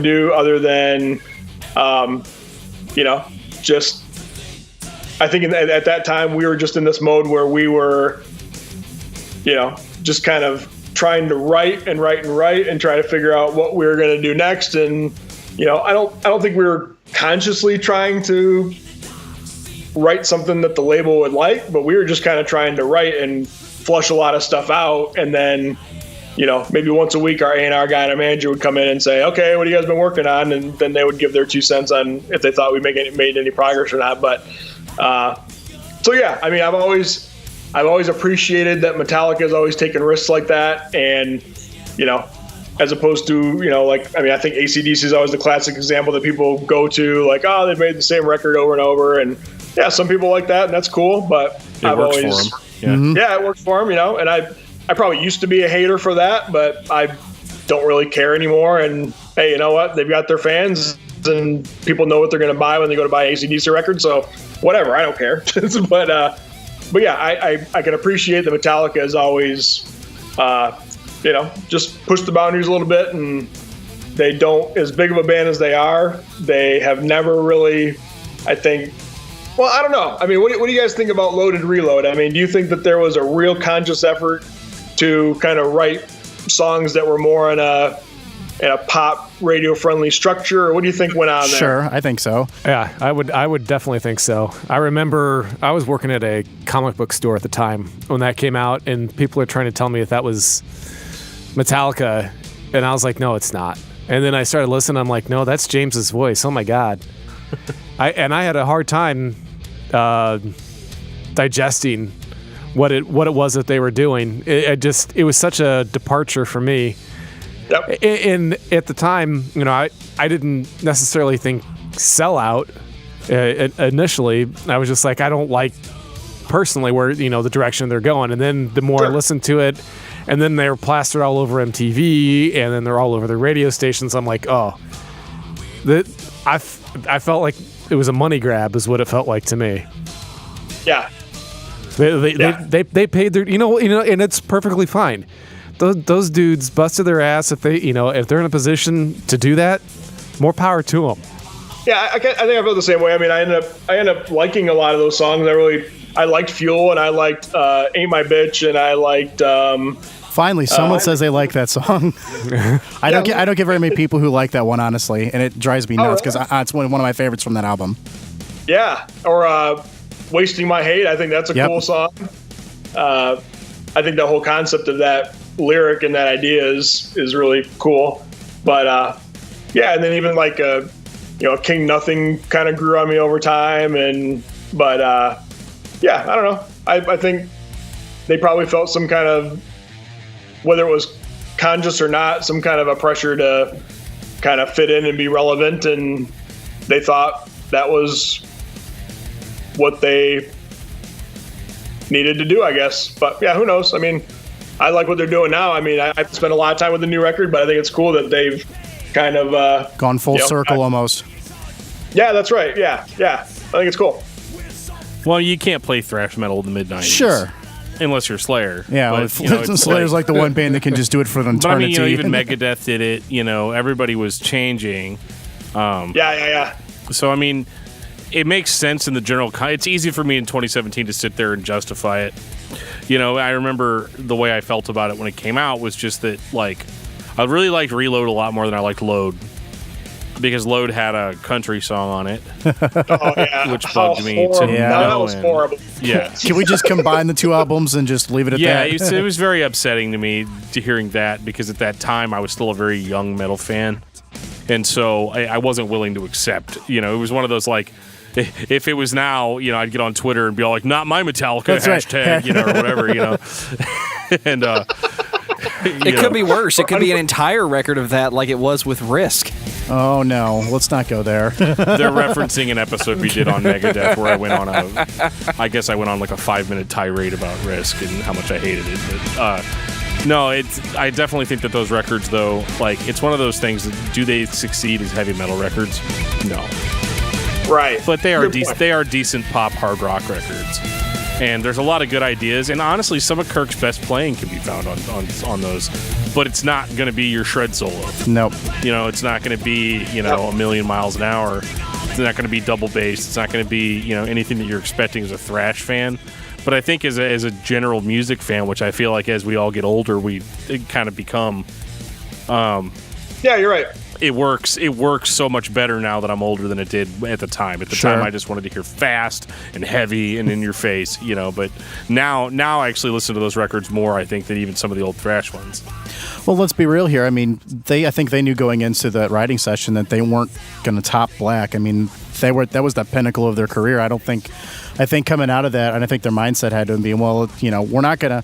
do, other than you know, just I think at that time we were just in this mode where we were, you know, just kind of trying to write and try to figure out what we were going to do next. And, you know, I don't think we were consciously trying to write something that the label would like, but we were just kind of trying to write and flush a lot of stuff out. And then, you know, maybe once a week our A&R guy and our manager would come in and say, okay, what have you guys been working on? And then they would give their 2 cents on if they thought we made any progress or not. But so yeah, I mean, I've always appreciated that Metallica has always taken risks like that. And, you know, as opposed to, you know, like, I mean, I think AC/DC is always the classic example that people go to, like, oh, they've made the same record over and over. And yeah, some people like that, and that's cool. But it works for them. Yeah. Mm-hmm. Yeah, it worked for them, you know. And I probably used to be a hater for that, but I don't really care anymore. And hey, you know what? They've got their fans, and people know what they're going to buy when they go to buy an AC/DC record. So whatever, I don't care. But yeah, I can appreciate that Metallica has always, you know, just pushed the boundaries a little bit, and they don't, as big of a band as they are, they have never really, I think, well, I don't know. I mean, what do you guys think about Load and Reload? I mean, do you think that there was a real conscious effort to kind of write songs that were more in a pop radio friendly structure, or what do you think went on there? Sure, I think so. Yeah, I would definitely think so. I remember I was working at a comic book store at the time when that came out, and people are trying to tell me if that was Metallica, and I was like, no, it's not. And then I started listening, I'm like, no, that's James's voice. Oh my God. I had a hard time digesting what it was that they were doing. It was such a departure for me. Yep. And at the time, you know, I didn't necessarily think sellout initially. I was just like, I don't like personally where, you know, the direction they're going. And then the more I listened to it, and then they were plastered all over MTV, and then they're all over the radio stations. I'm like, oh, I felt like it was a money grab, is what it felt like to me. Yeah. They paid their, you know, and it's perfectly fine. Those dudes busted their ass. If they're in a position to do that, more power to them. Yeah, I think I felt the same way. I mean, I ended up liking a lot of those songs. I liked Fuel, and I liked Ain't My Bitch, and I liked. Finally, someone says they like that song. I don't get very many people who like that one, honestly, and it drives me nuts because it's one of my favorites from that album. Yeah, or Wasting My Hate. I think that's a cool song. I think the whole concept of that lyric and that idea is really cool. But yeah, and then even like King Nothing kind of grew on me over time. But yeah, I don't know. I think they probably felt some kind of, whether it was conscious or not, some kind of a pressure to kind of fit in and be relevant, and they thought that was what they needed to do, I guess. But yeah, who knows? I mean, I like what they're doing now. I mean, I've spent a lot of time with the new record, but I think it's cool that they've kind of gone full circle almost. Yeah, that's right. Yeah. I think it's cool. Well, you can't play thrash metal in the mid-90s. Sure. Unless you're Slayer. Yeah, but, Slayer's like the one band that can just do it for an eternity. But I mean, even Megadeth did it. Everybody was changing. Yeah. So, I mean, it makes sense in the general. It's easy for me in 2017 to sit there and justify it. I remember the way I felt about it when it came out was just that, like, I really liked Reload a lot more than I liked Load. Because Load had a country song on it. Oh, yeah. Which bugged me to that was horrible. Yeah. Can we just combine the two albums and just leave it at that? Yeah, it was very upsetting to me to hearing that, because at that time I was still a very young metal fan. And so I wasn't willing to accept. It was one of those, like, if it was now, I'd get on Twitter and be all like, not my Metallica, That's hashtag, right. Or whatever, And it could be worse. It could be an entire record of that, like it was with Risk. Oh no, let's not go there. They're referencing an episode we did on Megadeth where I went on like a 5-minute tirade about Risk and how much I hated it. But no, I definitely think that those records, though, like, it's one of those things that, do they succeed as heavy metal records? No. Right. But they are decent pop hard rock records. And there's a lot of good ideas, and honestly, some of Kirk's best playing can be found on those. But it's not going to be your shred solo. Nope. It's not going to be, a million miles an hour. It's not going to be double bass. It's not going to be, anything that you're expecting as a thrash fan. But I think as a general music fan, which I feel like as we all get older, we kind of become. Yeah, you're right. It works so much better now that I'm older than it did at the time. At the time, I just wanted to hear fast and heavy and in your face, But now I actually listen to those records more, I think, than even some of the old thrash ones. Well, let's be real here. I mean, I think they knew going into that writing session that they weren't going to top Black. I mean, that was the pinnacle of their career. I think coming out of that, and I think their mindset had to be, well, we're not gonna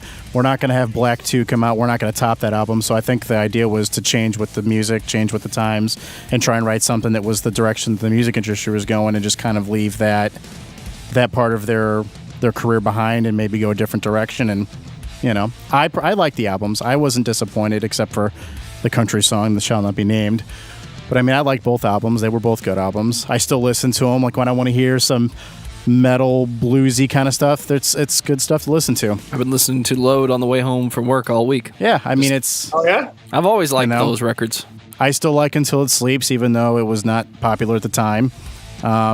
have Black 2 come out. We're not gonna top that album. So I think the idea was to change with the music, change with the times, and try and write something that was the direction the music industry was going, and just kind of leave that part of their career behind and maybe go a different direction. And I like the albums. I wasn't disappointed except for the country song, "That Shall Not Be Named." But I mean, I liked both albums. They were both good albums. I still listen to them. Like when I want to hear some metal, bluesy kind of stuff, it's good stuff to listen to. I've been listening to Load on the way home from work all week. Yeah, I mean, it's... Oh, yeah? I've always liked those records. I still like Until It Sleeps, even though it was not popular at the time.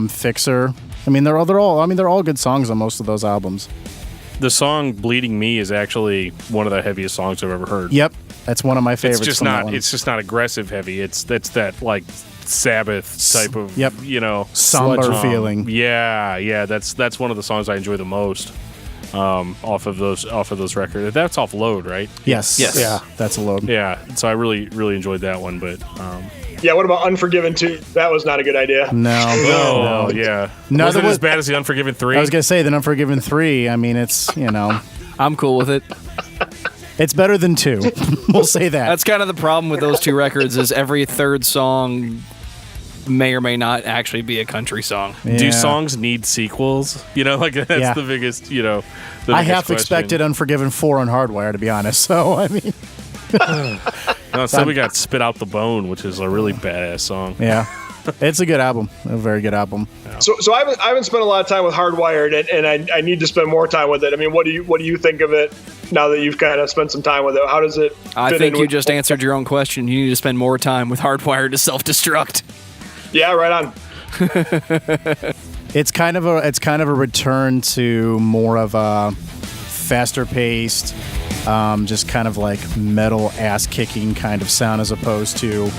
Fixer. I mean, they're all good songs on most of those albums. The song "Bleeding Me" is actually one of the heaviest songs I've ever heard. Yep, that's one of my favorites. It's just not aggressive heavy. It's that like Sabbath type of somber feeling. Yeah. That's one of the songs I enjoy the most off of those records. That's off Load, right? Yes. Yeah, that's a Load. Yeah. So I really really enjoyed that one, but. Yeah, what about Unforgiven 2? That was not a good idea. No. Yeah. Wasn't as bad as the Unforgiven 3? I was going to say, the Unforgiven 3, I mean, it's, I'm cool with it. It's better than 2. We'll say that. That's kind of the problem with those two records is every third song may or may not actually be a country song. Yeah. Do songs need sequels? That's the biggest, I half expected Unforgiven 4 on Hardwire, to be honest. So, I mean... No, instead we got Spit Out the Bone, which is a really badass song. Yeah, it's a good album, a very good album. Yeah. So I haven't spent a lot of time with Hardwired, and I need to spend more time with it. I mean, what do you think of it now that you've kind of spent some time with it? How does it? I think you just answered your own question. You need to spend more time with Hardwired to self-destruct. Yeah, right on. It's kind of a return to more of a faster paced. Just kind of like metal ass-kicking kind of sound as opposed to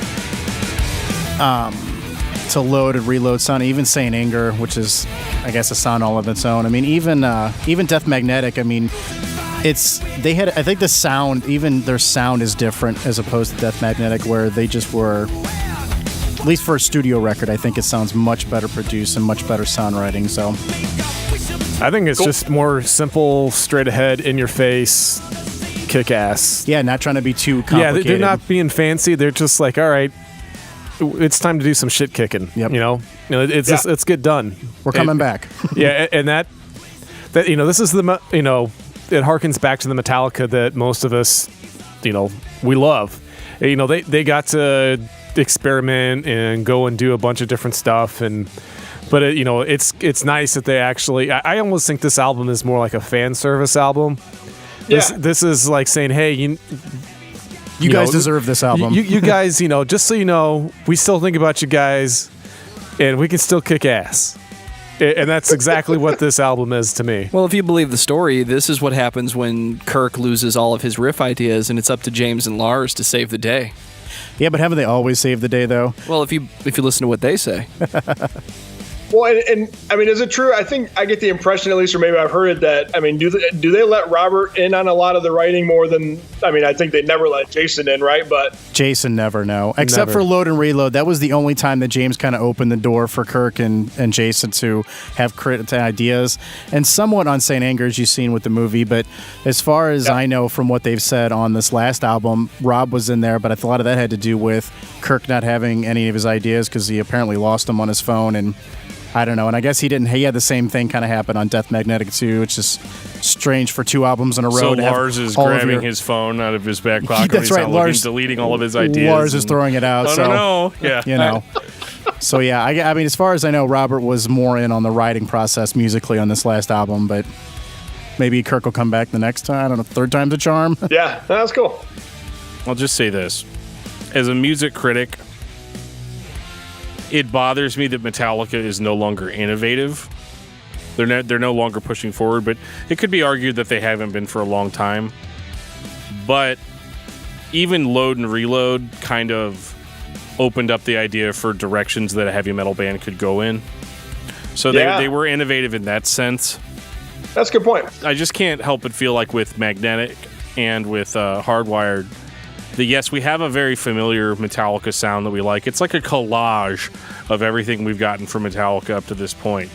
Load and Reload sound. Even Saint Anger, which is, I guess, a sound all of its own. I mean, even Death Magnetic. I mean, I think the sound, even their sound is different as opposed to Death Magnetic, where they just were. At least for a studio record, I think it sounds much better produced and much better sound writing. So, I think it's just more simple, straight ahead, in your face. Kick ass. Yeah, not trying to be too complicated. Yeah, they're not being fancy. They're just like, all right, it's time to do some shit kicking. Yep. Just, let's get done. We're coming back. Yeah, and that this is the harkens back to the Metallica that most of us, we love. They got to experiment and go and do a bunch of different stuff, but it's nice that they actually. I almost think this album is more like a fan service album. This is like saying, hey, you guys deserve this album. You guys, just so you know, we still think about you guys, and we can still kick ass. And that's exactly what this album is to me. Well, if you believe the story, this is what happens when Kirk loses all of his riff ideas, and it's up to James and Lars to save the day. Yeah, but haven't they always saved the day, though? Well, if you listen to what they say. Well, and I mean, is it true? I think I get the impression, at least, or maybe I've heard it, that, I mean, do they let Robert in on a lot of the writing more than, I mean, I think they never let Jason in, right? But Jason never, no. Except for Load and Reload. That was the only time that James kind of opened the door for Kirk and Jason to have creative ideas. And somewhat on St. Anger, as you've seen with the movie. But as far as I know from what they've said on this last album, Rob was in there, but I thought a lot of that had to do with Kirk not having any of his ideas because he apparently lost them on his phone, and I don't know. And I guess he had the same thing kind of happen on Death Magnetic too, which is strange for 2 albums in a row. So Lars is grabbing his phone out of his back pocket. That's right. Lars deleting all of his ideas. Lars is throwing it out. Yeah. So yeah, I mean, as far as I know, Robert was more in on the writing process musically on this last album, but maybe Kirk will come back the next time. I don't know. 3rd time's a charm. Yeah, that's cool. I'll just say this. As a music critic, it bothers me that Metallica is no longer innovative. They're no longer pushing forward, but it could be argued that they haven't been for a long time. But even Load and Reload kind of opened up the idea for directions that a heavy metal band could go in. So they were innovative in that sense. That's a good point. I just can't help but feel like with Magnetic and with Hardwired, yes, we have a very familiar Metallica sound that we like. It's like a collage of everything we've gotten from Metallica up to this point.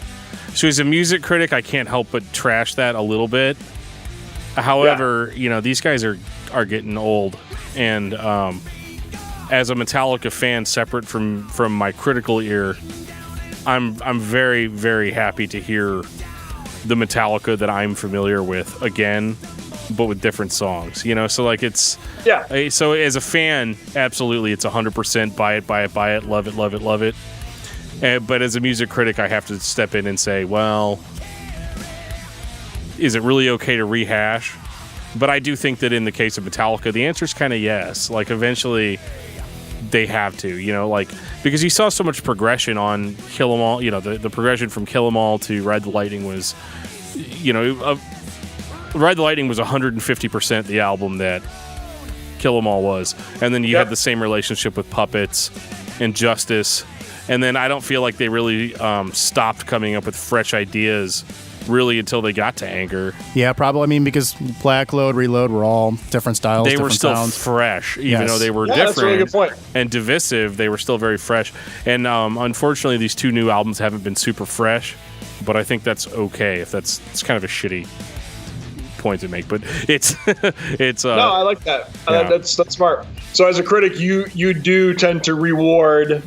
So as a music critic, I can't help but trash that a little bit. However, these guys are getting old. And as a Metallica fan, separate from my critical ear, I'm very, very happy to hear the Metallica that I'm familiar with again, but with different songs, so like it's so as a fan, absolutely, it's 100% buy it, love it. But as a music critic, I have to step in and say, well, is it really okay to rehash? But I do think that in the case of Metallica, the answer is kind of yes. Like eventually they have to, because you saw so much progression on Kill 'Em All. The progression from Kill 'Em All to Ride the Lightning was, Ride the Lightning was 150% the album that Kill 'Em All was. And then you had the same relationship with Puppets and Justice. And then I don't feel like they really stopped coming up with fresh ideas really until they got to Anger. Yeah, probably. I mean, because Black Load, Reload were all different styles, they were still sounds. Fresh, even though they were different that's a really good point. And divisive, they were still very fresh. And unfortunately, these 2 new albums haven't been super fresh, but I think that's okay. It's kind of a shitty point to make, but it's no, I like that. That's smart. So as a critic, you do tend to reward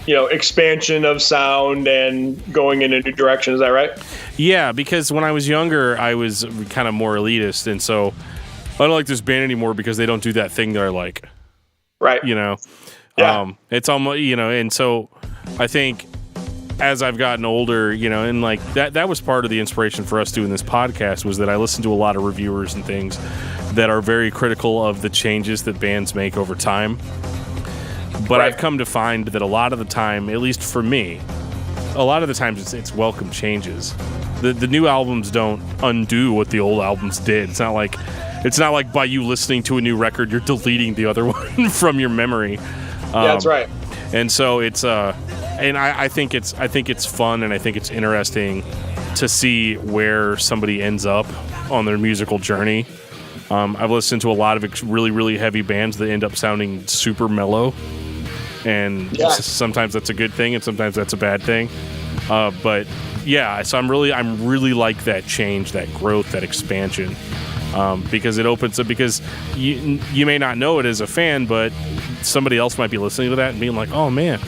expansion of sound and going in a new direction. Is that right? Yeah, because when I was younger, I was kind of more elitist, and so I don't like this band anymore because they don't do that thing that I like. Right. It's almost and so I think as I've gotten older, and like that was part of the inspiration for us doing this podcast, was that I listened to a lot of reviewers and things that are very critical of the changes that bands make over time. But I've come to find that a lot of the time, at least for me, a lot of the times it's welcome changes. The new albums don't undo what the old albums did. It's not like by you listening to a new record, you're deleting the other one from your memory. That's right. And so it's and I think it's fun, and I think it's interesting to see where somebody ends up on their musical journey. I've listened to a lot of really, really heavy bands that end up sounding super mellow, and sometimes that's a good thing, and sometimes that's a bad thing. But yeah, so I'm really like that change, that growth, that expansion, because it opens up. Because you may not know it as a fan, but somebody else might be listening to that and being like, "Oh man,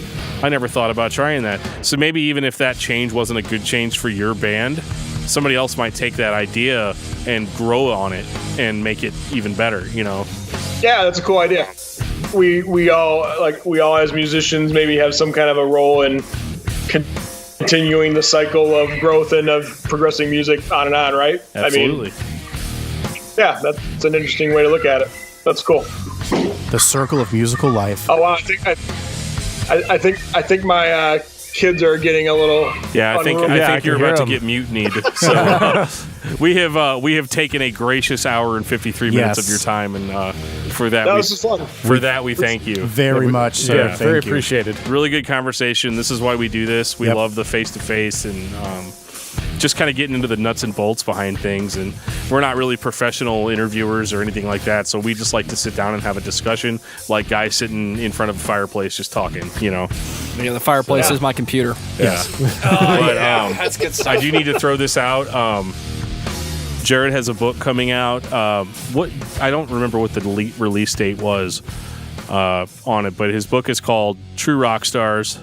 I never thought about trying that." So maybe even if that change wasn't a good change for your band, somebody else might take that idea and grow on it and make it even better, you know? Yeah, that's a cool idea. We all as musicians maybe have some kind of a role in continuing the cycle of growth and of progressing music on and on, right? Absolutely. I mean, yeah, that's an interesting way to look at it. That's cool. The circle of musical life. Oh, wow. I think my kids are getting a little. Yeah, I think you're about to get mutinied. So we have taken a gracious hour and 53 minutes of your time, and for that was fun. For that we thank you very much, sir. Yeah, very appreciated. Really good conversation. This is why we do this. We love the face to face and just kind of getting into the nuts and bolts behind things. And we're not really professional interviewers or anything like that, so we just like to sit down and have a discussion, like guys sitting in front of a fireplace just talking. You know. Yeah, the fireplace is my computer. Yeah. That's good stuff. I do need to throw this out. Jarrod has a book coming out. What I don't remember what the release date was on it, but his book is called True Rockstars.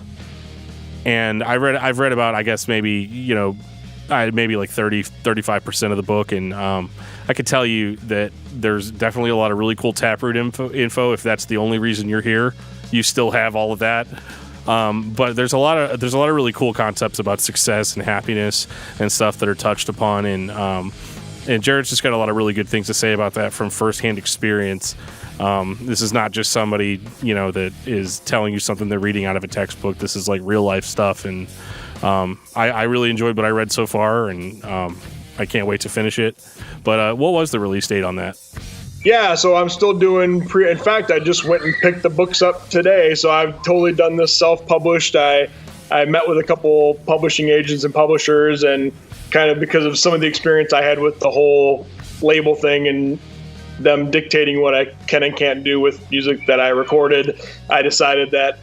And I've read about, I guess, maybe maybe like 35% of the book, and I could tell you that there's definitely a lot of really cool Taproot info. If that's the only reason you're here, you still have all of that. But there's a lot of really cool concepts about success and happiness and stuff that are touched upon, and Jarrod's just got a lot of really good things to say about that from firsthand experience. This is not just somebody that is telling you something they're reading out of a textbook. This is like real life stuff, and I really enjoyed what I read so far, and I can't wait to finish it. But what was the release date on that? Yeah, so I'm still doing in fact, I just went and picked the books up today, so I've totally done this self-published. I met with a couple publishing agents and publishers, and kind of because of some of the experience I had with the whole label thing and them dictating what I can and can't do with music that I recorded, I decided that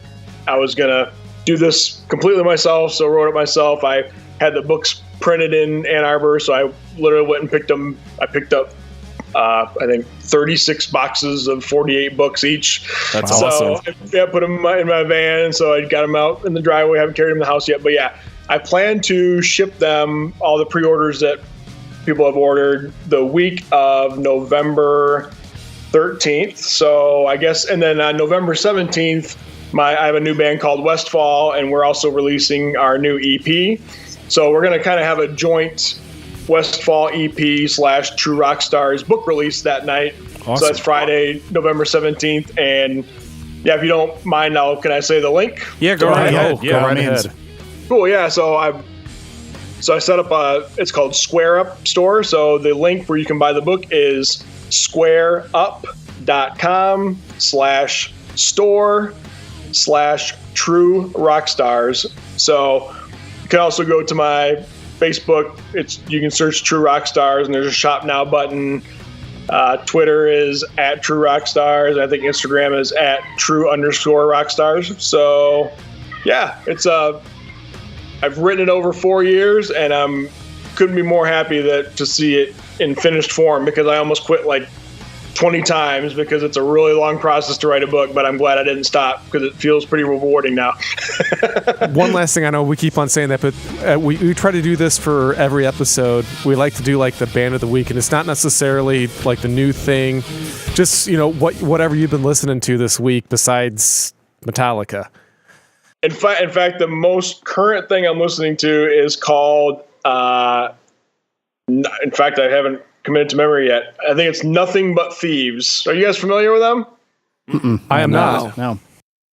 I was going to do this completely myself, so I wrote it myself. I had the books printed in Ann Arbor, so I literally went and picked them. I picked up I think 36 boxes of 48 books each. That's awesome. I put them in my van, so I got them out in the driveway. I haven't carried them in the house yet, but yeah, I plan to ship them, all the pre-orders that people have ordered, the week of November 13th. So I guess, and then on November 17th, I have a new band called Westfall, and we're also releasing our new EP. So we're going to kind of have a joint Westfall EP / True Rockstars book release that night. Awesome. So that's Friday, November 17th. And yeah, if you don't mind, can I say the link? Yeah, go right ahead. Go right ahead. Cool. Yeah. So I set up it's called Square Up Store. So the link where you can buy the book is squareup.com/store/True Rockstars. So you can also go to my Facebook. You can search True Rockstars, and there's a Shop Now button. Twitter is @TrueRockstars. I think Instagram is @True_Rockstars. So yeah, I've written it over 4 years, and couldn't be more happy to see it in finished form, because I almost quit like 20 times because it's a really long process to write a book, but I'm glad I didn't stop because it feels pretty rewarding now. One last thing, I know we keep on saying that, but we try to do this for every episode. We like to do like the band of the week, and it's not necessarily like the new thing, just whatever you've been listening to this week besides Metallica. In fact, the most current thing I'm listening to is called, in fact, I haven't committed to memory yet. I think it's Nothing But Thieves. Are you guys familiar with them? I am not. No.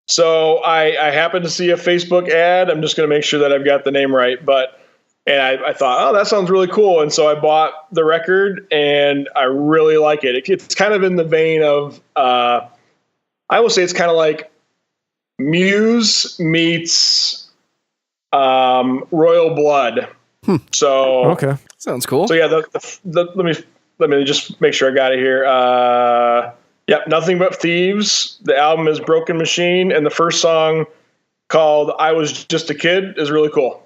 So I happened to see a Facebook ad. I'm just going to make sure that I've got the name right. And I thought, oh, that sounds really cool. And so I bought the record, and I really like it. It's kind of in the vein of, I will say it's kind of like Muse meets Royal Blood. So okay, sounds cool. So yeah, let me just make sure I got it here. Yep, Nothing But Thieves. The album is Broken Machine, and the first song, called "I Was Just a Kid," is really cool.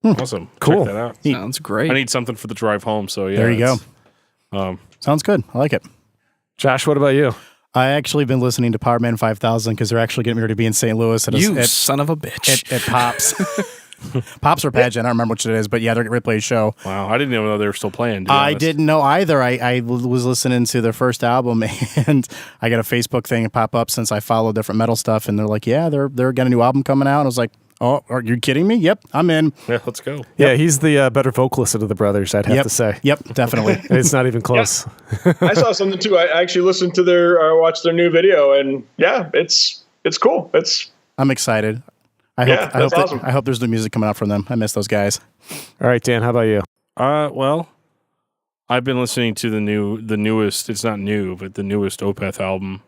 Awesome, cool. Check that out. Sounds great. I need something for the drive home, so yeah. There you go. Sounds good. I like it. Josh, what about you? I actually been listening to Power Man 5000 because they're actually getting ready to be in St. Louis son of a bitch at Pops. Pops or Pageant, I don't remember which it is, but yeah, they're going to replay a show. Wow, I didn't even know they were still playing. I didn't know either. I was listening to their first album, and I got a Facebook thing pop up since I follow different metal stuff, and they're like, yeah, they're got a new album coming out. And I was like, oh, are you kidding me? Yep, I'm in. Yeah, let's go. Yeah, he's the better vocalist of the brothers, I'd have to say. Yep, definitely. It's not even close. Yeah. I saw something too. I actually listened to watched their new video, and yeah, it's cool. I'm excited. I hope there's new music coming out from them. I miss those guys. All right, Dan, how about you? Well, I've been listening to the newest. It's not new, but the newest Opeth album,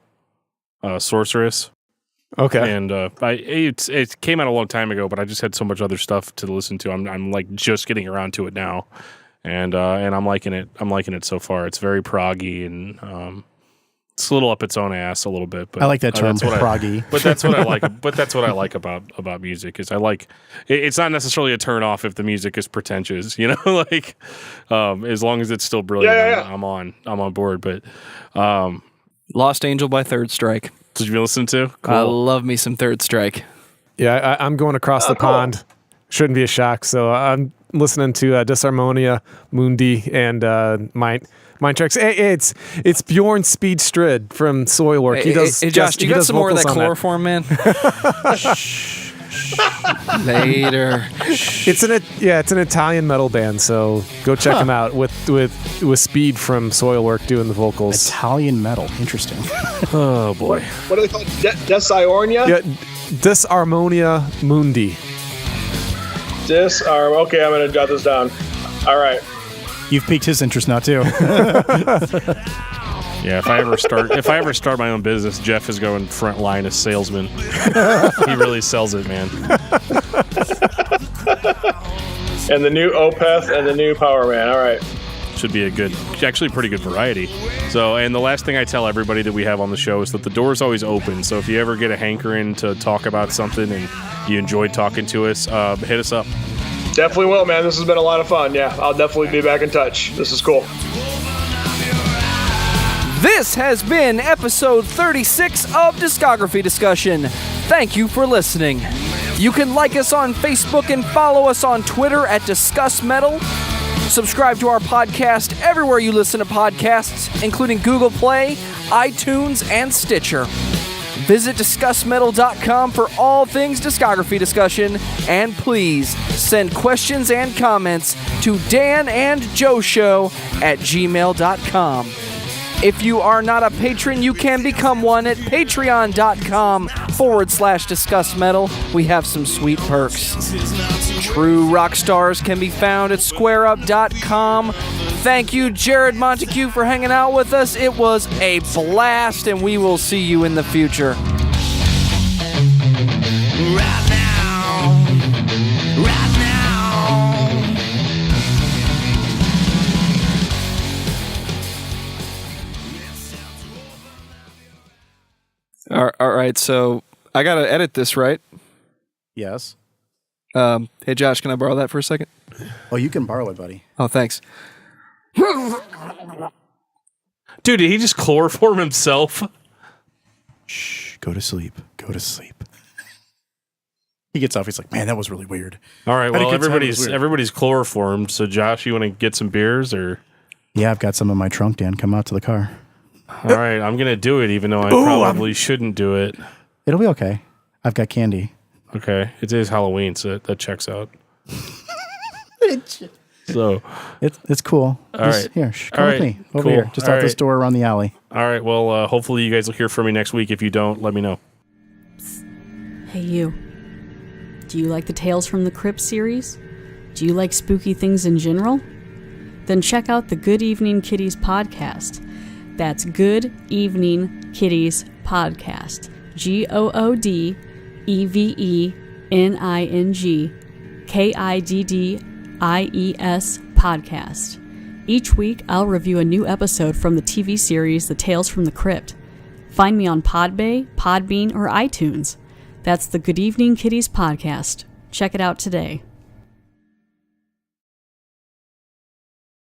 Sorceress. Okay. And it came out a long time ago, but I just had so much other stuff to listen to. I'm like just getting around to it now, and I'm liking it. I'm liking it so far. It's very proggy and it's a little up its own ass a little bit. But I like that term, proggy. But that's what I like. But that's what I like about music is I like. It's not necessarily a turn off if the music is pretentious, like as long as it's still brilliant. Yeah. I'm on board. But Lost Angel by Third Strike. did you listen to? Cool. I love me some Third Strike. Yeah, I'm going across the pond. Shouldn't be a shock. So I'm listening to Disharmonia, Mundi, and Mind Tracks. It's Bjorn Speedstrid from Soilwork. Hey, Josh, do you got some more of that chloroform, man? Later. It's an Italian metal band, so go check them out with Speed from Soilwork doing the vocals. Italian metal. Interesting. Oh boy. What are they called? Disharmonia? Yeah, Disharmonia Mundi. Okay, I'm going to jot this down. All right. You've piqued his interest now too. Yeah, if I ever start my own business, Jeff is going front line as salesman. He really sells it, man. And the new Opeth and the new Power Man. All right. Should be actually pretty good variety. So, and the last thing I tell everybody that we have on the show is that the door is always open. So if you ever get a hankering to talk about something and you enjoyed talking to us, hit us up. Definitely will, man. This has been a lot of fun. Yeah, I'll definitely be back in touch. This is cool. This has been episode 36 of Discography Discussion. Thank you for listening. You can like us on Facebook and follow us on Twitter at discussmetal. Subscribe to our podcast everywhere you listen to podcasts, including Google Play, iTunes, and Stitcher. Visit discussmetal.com for all things discography discussion, and please send questions and comments to danandjoeshow@gmail.com. If you are not a patron, you can become one at patreon.com/discussmetal. We have some sweet perks. True Rockstars can be found at squareup.com. Thank you, Jarrod Montague, for hanging out with us. It was a blast, and we will see you in the future. Right now. All right, so I got to edit this, right? Yes. Hey, Josh, can I borrow that for a second? Oh, you can borrow it, buddy. Oh, thanks. Dude, did he just chloroform himself? Shh, go to sleep. Go to sleep. He gets off. He's like, man, that was really weird. All right, well, everybody's chloroformed. So, Josh, you want to get some beers or? Yeah, I've got some in my trunk, Dan. Come out to the car. All right, I'm going to do it, even though I probably shouldn't do it. It'll be okay. I've got candy. Okay, it is Halloween, so that checks out. So it's cool. All right. Here, come with me over here. Just out this door around the alley. All right. Well, hopefully you guys will hear from me next week. If you don't, let me know. Hey, you. Do you like the Tales from the Crypt series? Do you like spooky things in general? Then check out the Good Evening Kitties podcast. That's Good Evening Kitties podcast. GOODEVENING KIDDIES podcast. Each week, I'll review a new episode from the TV series The Tales from the Crypt. Find me on Podbay, Podbean, or iTunes. That's the Good Evening Kitties podcast. Check it out today.